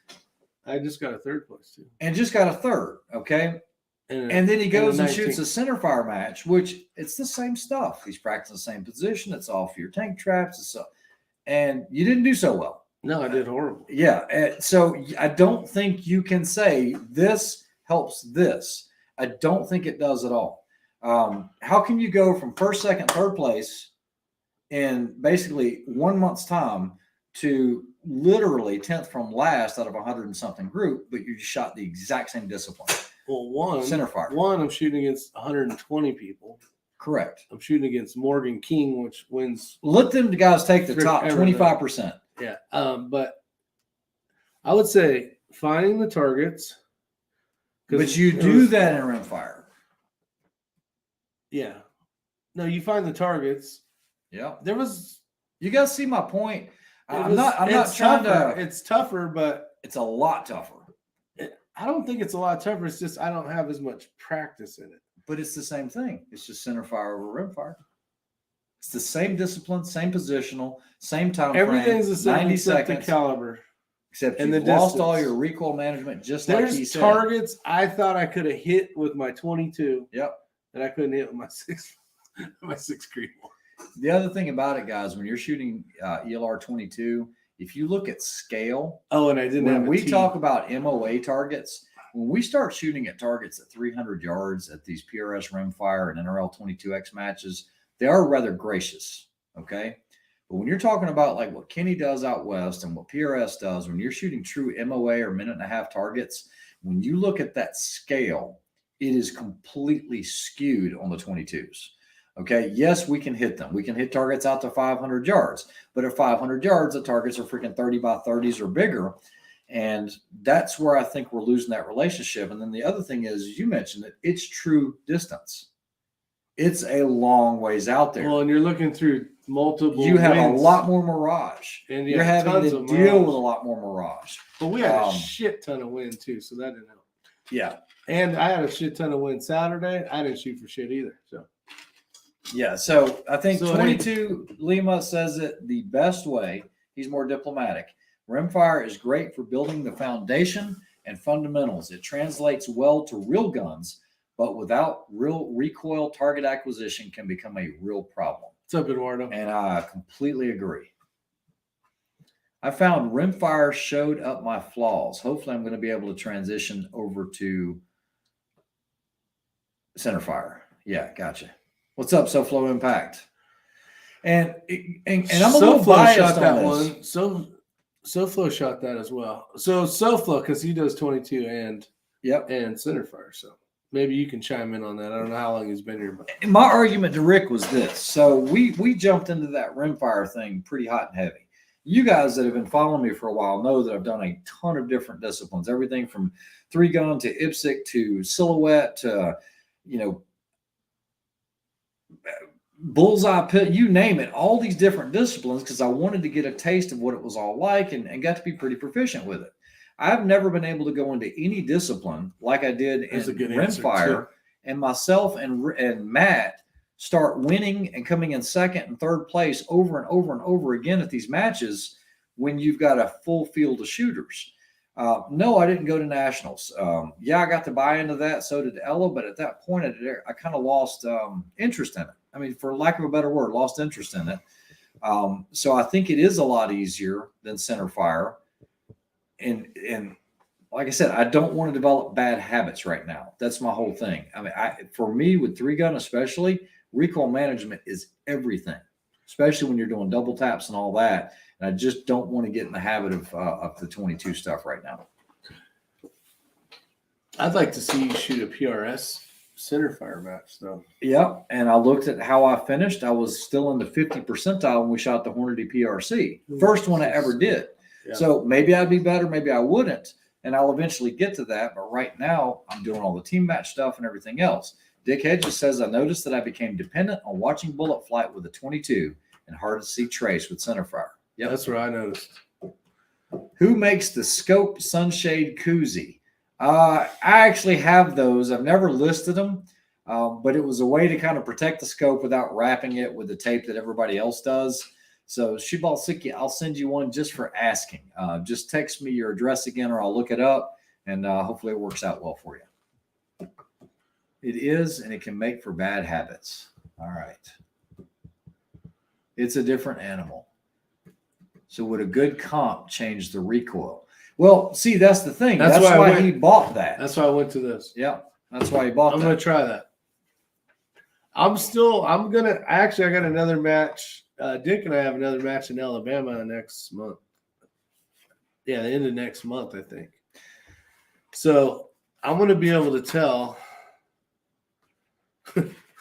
I just got a 3rd place too. And just got a 3rd, okay? And then he goes and shoots a centerfire match, which it's the same stuff. He's practicing the same position. It's all for your tank traps. And you didn't do so well. No, I did horrible. Yeah. So I don't think you can say this helps this. I don't think it does at all. How can you go from 1st, 2nd, 3rd place in basically 1 month's time to literally 10th from last out of 100 and something group, but you shot the exact same discipline? Well, centerfire. I'm shooting against 120 people. Correct. I'm shooting against Morgan King, which wins. Let them guys take the top 25%. Yeah. But I would say finding the targets. But you do that in Rimfire. Yeah. No, you find the targets. Yeah. You guys see my point. I'm not trying to. It's tougher, but it's a lot tougher. I don't think it's a lot tougher. It's just I don't have as much practice in it. But it's the same thing. It's just centerfire over rimfire. It's the same discipline, same positional, same time frame. Everything's the same 90 except seconds. The caliber. Except you lost all your recoil management, just like he said. There's targets I thought I could have hit with my 22. Yep. And I couldn't hit with my 6 Creedmoor. The other thing about it, guys, when you're shooting ELR 22, if you look at scale. Oh, and I didn't have when we talk about MOA targets, when we start shooting at targets at 300 yards at these PRS Rimfire and NRL 22X matches, they are rather gracious, okay? But when you're talking about like what Kenny does out west and what PRS does, when you're shooting true MOA or minute-and-a-half targets, when you look at that scale, it is completely skewed on the 22s. Okay, yes, we can hit them. We can hit targets out to 500 yards. But at 500 yards, the targets are freaking 30 by 30s or bigger. And that's where I think we're losing that relationship. And then the other thing is, you mentioned it, it's true distance. It's a long ways out there. Well, and you're looking through multiple. You have a lot more mirage. And you're having to deal with a lot more mirage. But we had a shit ton of wind, too, so that didn't help. Yeah. And I had a shit ton of wind Saturday. I didn't shoot for shit either, so. Yeah, so I think 22 Lima says it the best way. He's more diplomatic. Rimfire is great for building the foundation and fundamentals. It translates well to real guns, but without real recoil, target acquisition can become a real problem. What's up, Eduardo? And I completely agree. I found Rimfire showed up my flaws. Hopefully, I'm going to be able to transition over to centerfire. Yeah, gotcha. What's up, SoFlo Impact? And I'm a little biased shot on that this. one. SoFlo shot that as well. So SoFlo, because he does 22 and centerfire. So maybe you can chime in on that. I don't know how long he's been here, but my argument to Rick was this. So we jumped into that Rimfire thing pretty hot and heavy. You guys that have been following me for a while know that I've done a ton of different disciplines, everything from 3-gun to IPSC to silhouette to, bullseye pit, you name it, all these different disciplines, because I wanted to get a taste of what it was all like and got to be pretty proficient with it. I've never been able to go into any discipline like I did in Rimfire, and myself and Matt start winning and coming in second and third place over and over and over again at these matches when you've got a full field of shooters. No, I didn't go to nationals. I got to buy into that. So did Ella. But at that point, I kind of lost interest in it. I mean, for lack of a better word, lost interest in it. So I think it is a lot easier than centerfire. And like I said, I don't want to develop bad habits right now. That's my whole thing. I mean, for me with 3-gun especially, recoil management is everything, especially when you're doing double taps and all that. And I just don't want to get in the habit of the 22 stuff right now. I'd like to see you shoot a PRS centerfire match, though. Yeah, and I looked at how I finished. I was still in the 50 percentile when we shot the Hornady PRC. First one I ever did. Yeah. So maybe I'd be better, maybe I wouldn't. And I'll eventually get to that. But right now, I'm doing all the team match stuff and everything else. Dick Hedges says, I noticed that I became dependent on watching bullet flight with a 22 and hard to see trace with centerfire. Yeah, that's what I noticed. Who makes the scope sunshade koozie? I actually have those. I've never listed them, but it was a way to kind of protect the scope without wrapping it with the tape that everybody else does. So Shibal Siki, I'll send you one just for asking. Just text me your address again, or I'll look it up, and hopefully it works out well for you. It is, and it can make for bad habits. All right. It's a different animal. So would a good comp change the recoil? Well, see, that's the thing. That's why he bought that. That's why I went to this. Yeah, that's why he bought that. I'm going to try that. I got another match. Dick and I have another match in Alabama next month. Yeah, the end of next month, I think. So I'm going to be able to tell.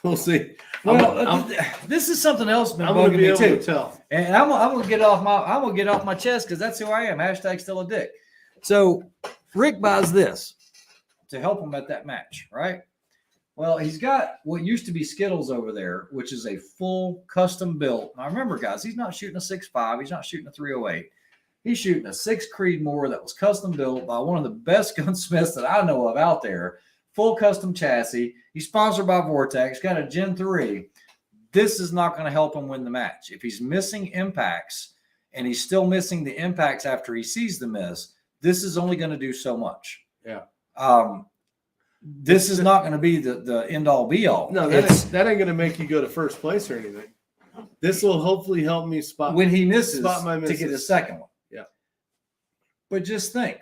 We'll see. Well, this is something else. I'm going to be able to tell, and I'm going to get off my chest because that's who I am. # still a dick. So Rick buys this to help him at that match, right? Well, he's got what used to be Skittles over there, which is a full custom built. Now remember, guys, he's not shooting a 6.5. He's not shooting a 308. He's shooting a 6 Creedmoor that was custom built by one of the best gunsmiths that I know of out there. Full custom chassis. He's sponsored by Vortex. Got a Gen 3. This is not going to help him win the match. If he's missing impacts and he's still missing the impacts after he sees the miss, this is only going to do so much. Yeah. This is not going to be the end all be all. No, that ain't going to make you go to first place or anything. This will hopefully help me spot when he misses my misses. To get a second one. Yeah. But just think,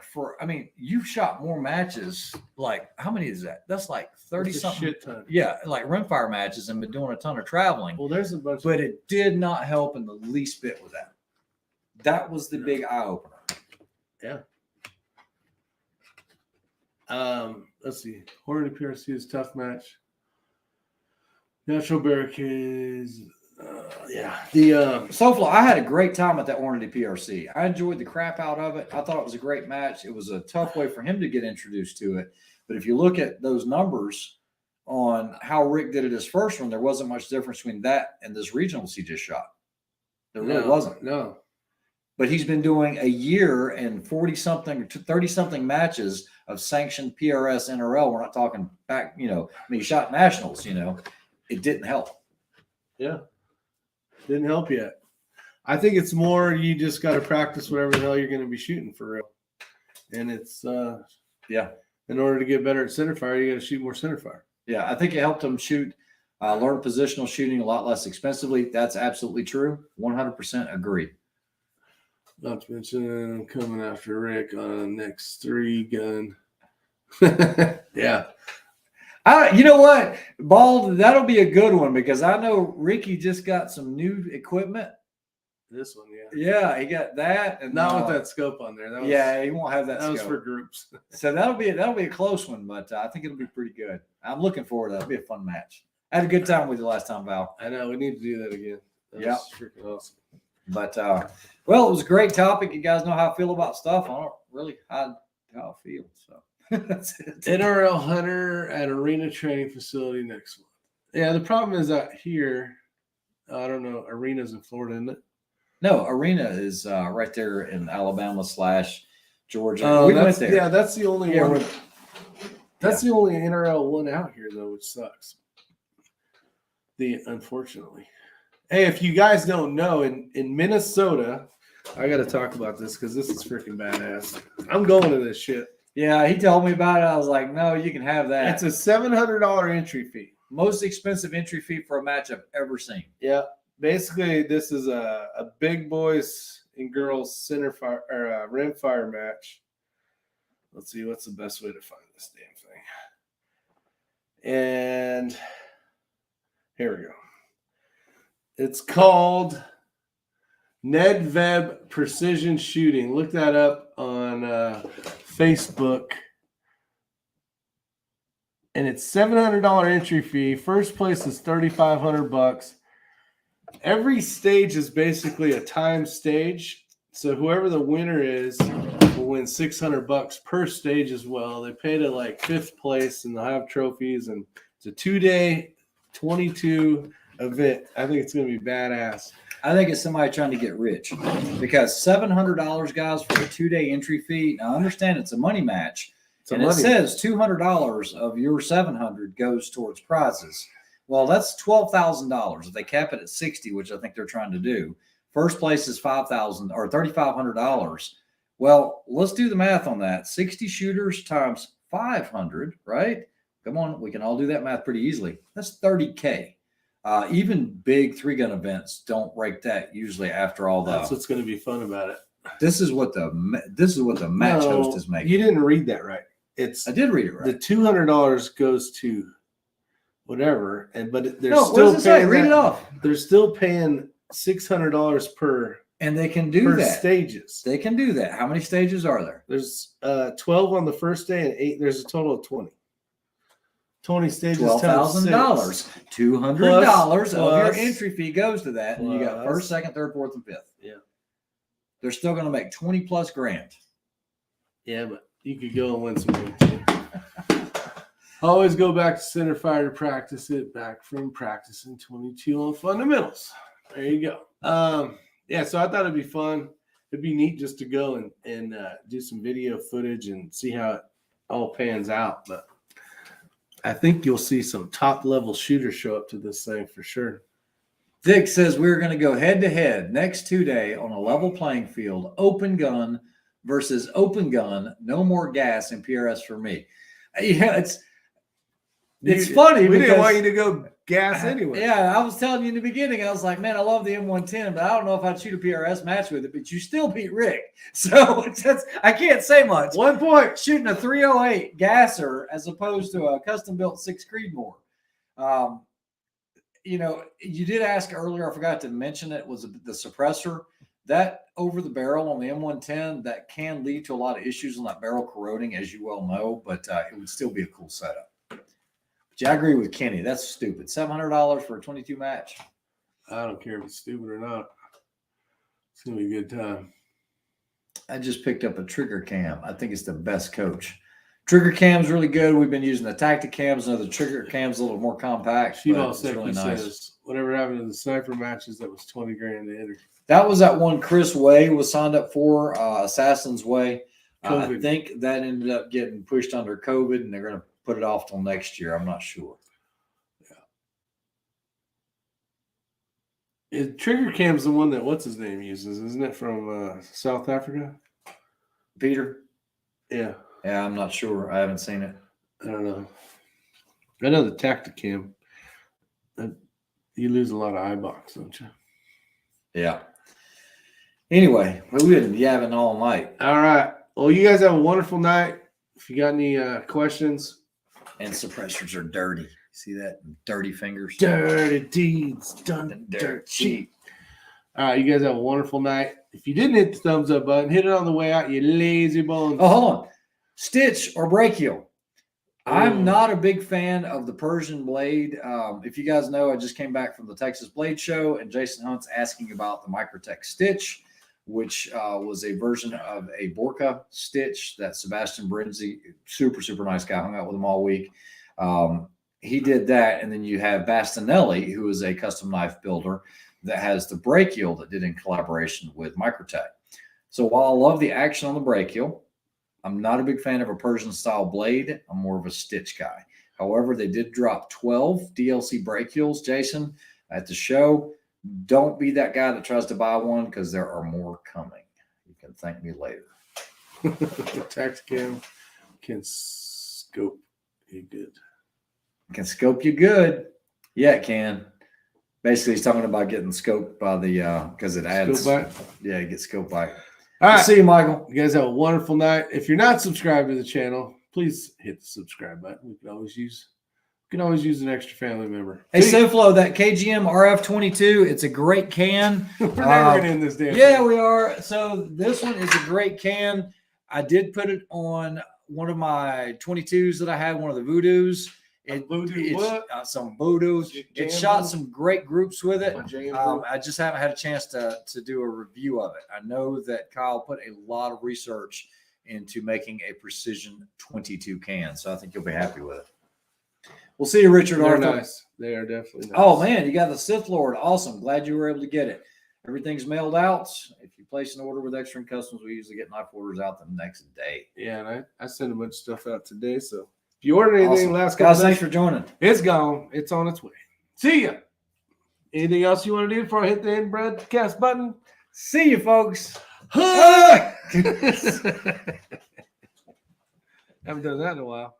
you've shot more matches. Like, how many is that? That's like 30 something. Shit ton. Yeah, like Rimfire matches, and been doing a ton of traveling. Well, there's a bunch. But it did not help in the least bit with that. That was the big eye opener. Yeah. Let's see. Hornady PRC is a tough match. Natural barricades. SoFlo, I had a great time at that Hornady PRC. I enjoyed the crap out of it. I thought it was a great match. It was a tough way for him to get introduced to it. But if you look at those numbers on how Rick did it his first one, there wasn't much difference between that and this regionals he just shot. There really wasn't. No. But he's been doing a year and 40-something, 30-something matches of sanctioned PRS NRL. We're not talking back, he shot nationals, It didn't help. Yeah. Didn't help yet. I think it's more you just got to practice whatever the hell you're going to be shooting for real. And it's, in order to get better at centerfire, you got to shoot more centerfire. Yeah, I think it helped him shoot, learn positional shooting a lot less expensively. That's absolutely true. 100% agree. Not to mention coming after Rick on the next 3-gun. Yeah. You know what, Bald? That'll be a good one because I know Ricky just got some new equipment. This one, yeah. Yeah, he got that, and not with that scope on there. That was, yeah, he won't have that. That was for groups. So that'll be a close one, but I think it'll be pretty good. I'm looking forward to that. It'll be a fun match. I had a good time with you last time, Val. I know we need to do that again. Yeah, freaking awesome. But well, it was a great topic. You guys know how I feel about stuff. I don't really hide how I feel. So that's it. NRL Hunter at Arena Training Facility next month. Yeah, the problem is out here. I don't know. Arena's in Florida, isn't it? No, Arena is right there in Alabama / Georgia. Oh, we went there. Yeah, that's the only one. That's the only NRL one out here, though, which sucks. Unfortunately. Hey, if you guys don't know, in Minnesota, I got to talk about this because this is freaking badass. I'm going to this shit. Yeah, he told me about it. I was like, no, you can have that. It's a $700 entry fee. Most expensive entry fee for a match I've ever seen. Yeah. Basically, this is a big boys and girls centerfire or rimfire match. Let's see what's the best way to find this damn thing. And here we go. It's called Nedveb Precision Shooting. Look that up on Facebook. And it's $700 entry fee. First place is $3,500. Every stage is basically a time stage. So whoever the winner is will win $600 per stage as well. They pay to like 5th place and they'll have trophies. And it's a 2-day, 22 event. I think it's going to be badass. I think it's somebody trying to get rich because $700, guys, for a 2-day entry fee. Now, I understand it's a money match. And it says $200 of your $700 goes towards prizes. Well, that's $12,000 if they cap it at 60, which I think they're trying to do. First place is $5,000 or $3,500. Well, let's do the math on that. 60 shooters times 500, right? Come on, we can all do that math pretty easily. That's $30K. Even big 3-gun events don't break that usually after all that. That's what's going to be fun about it. This is what the match host is making. You didn't read that right. I did read it right. The $200 goes to whatever, but they're still what does it paying. say? Read it off. They're still paying $600 per. And they can do that. Stages. They can do that. How many stages are there? There's 12 on the first day and 8. There's a total of 20. 20 stages. $12,000. $200 of your entry fee goes to that, and you got first, second, third, fourth, and fifth. Yeah. They're still going to make 20+ grand. Yeah, but you could go and win some money too. Always go back to centerfire to practice it. Back from practicing 22 on fundamentals. There you go. Yeah, so I thought it'd be fun. It'd be neat just to go and do some video footage and see how it all pans out. But I think you'll see some top-level shooters show up to this thing for sure. Dick says we're going to go head-to-head next 2-day on a level playing field, open gun versus open gun, no more gas and PRS for me. Yeah, it's funny. We didn't want you to go gas anyway. Yeah, I was telling you in the beginning, I was like, man, I love the M110, but I don't know if I'd shoot a PRS match with it, but you still beat Rick. So I can't say much. 1 point. Shooting a 308 gasser as opposed to a custom-built 6 Creedmoor. You did ask earlier, I forgot to mention it, was the suppressor. That over the barrel on the M110, that can lead to a lot of issues on that barrel corroding, as you well know, but it would still be a cool setup. But yeah, I agree with Kenny. That's stupid. $700 for a 22 match. I don't care if it's stupid or not. It's going to be a good time. I just picked up a trigger cam. I think it's the best coach. Trigger cam's really good. We've been using the tactic cams. The trigger cam's a little more compact. It's really nice. Says, whatever happened to the sniper matches, that was 20 grand to enter. That was that one Chris Way was signed up for, Assassin's Way. I think that ended up getting pushed under COVID, and they're going to put it off till next year. I'm not sure. Yeah. Trigger cam's the one that what's his name uses, isn't it? From South Africa, Peter. Yeah. Yeah, I'm not sure. I haven't seen it. I don't know. I know the tactic cam. You lose a lot of eye box, don't you? Yeah. Anyway, we've been yapping all night. All right. Well, you guys have a wonderful night. If you got any questions, And suppressors are dirty. See that? Dirty fingers. Dirty deeds done dirt cheap. All right, you guys have a wonderful night. If you didn't hit the thumbs up button, hit it on the way out, you lazy bones. Oh, hold on. Stitch or brachial. I'm not a big fan of the Persian blade. If you guys know, I just came back from the Texas Blade Show, and Jason Hunt's asking about the Microtech Stitch, which was a version of a Borka stitch that Sebastian Brinzi, super, super nice guy, hung out with him all week. He did that, and then you have Bastinelli, who is a custom knife builder that has the brachial that did in collaboration with Microtech. So while I love the action on the brachial, I'm not a big fan of a Persian style blade. I'm more of a stitch guy. However, they did drop 12 DLC brachials, Jason, at the show. Don't be that guy that tries to buy one because there are more coming. You can thank me later. Tacticam can scope you good. Can scope you good. Yeah, it can. Basically, he's talking about getting scoped by the because it adds. Scope bite? Yeah, get scoped by. All right. See you, Michael. You guys have a wonderful night. If you're not subscribed to the channel, please hit the subscribe button. We can always use an extra family member. Hey, SoFlo, that KGM RF22, it's a great can. We're never gonna end this damn Yeah, thing. we are. So this one is a great can. I did put it on one of my 22s that I had, one of the Voodoos. Some Voodoos. It shot some great groups with it. I just haven't had a chance to do a review of it. I know that Kyle put a lot of research into making a precision 22 can, so I think you'll be happy with it. We'll see you, Richard. They're Arthur. nice. They are definitely nice. Oh man, you got the Sith Lord. Awesome. Glad you were able to get it. Everything's mailed out. If you place an order with Extra Customs, we usually get knife orders out the next day. Yeah, and I sent a bunch of stuff out today, so if you ordered anything last couple guys, days, thanks for joining. it's gone. It's on its way. See ya. Anything else you want to do before I hit the end broadcast button? See you, folks. Haven't done that in a while.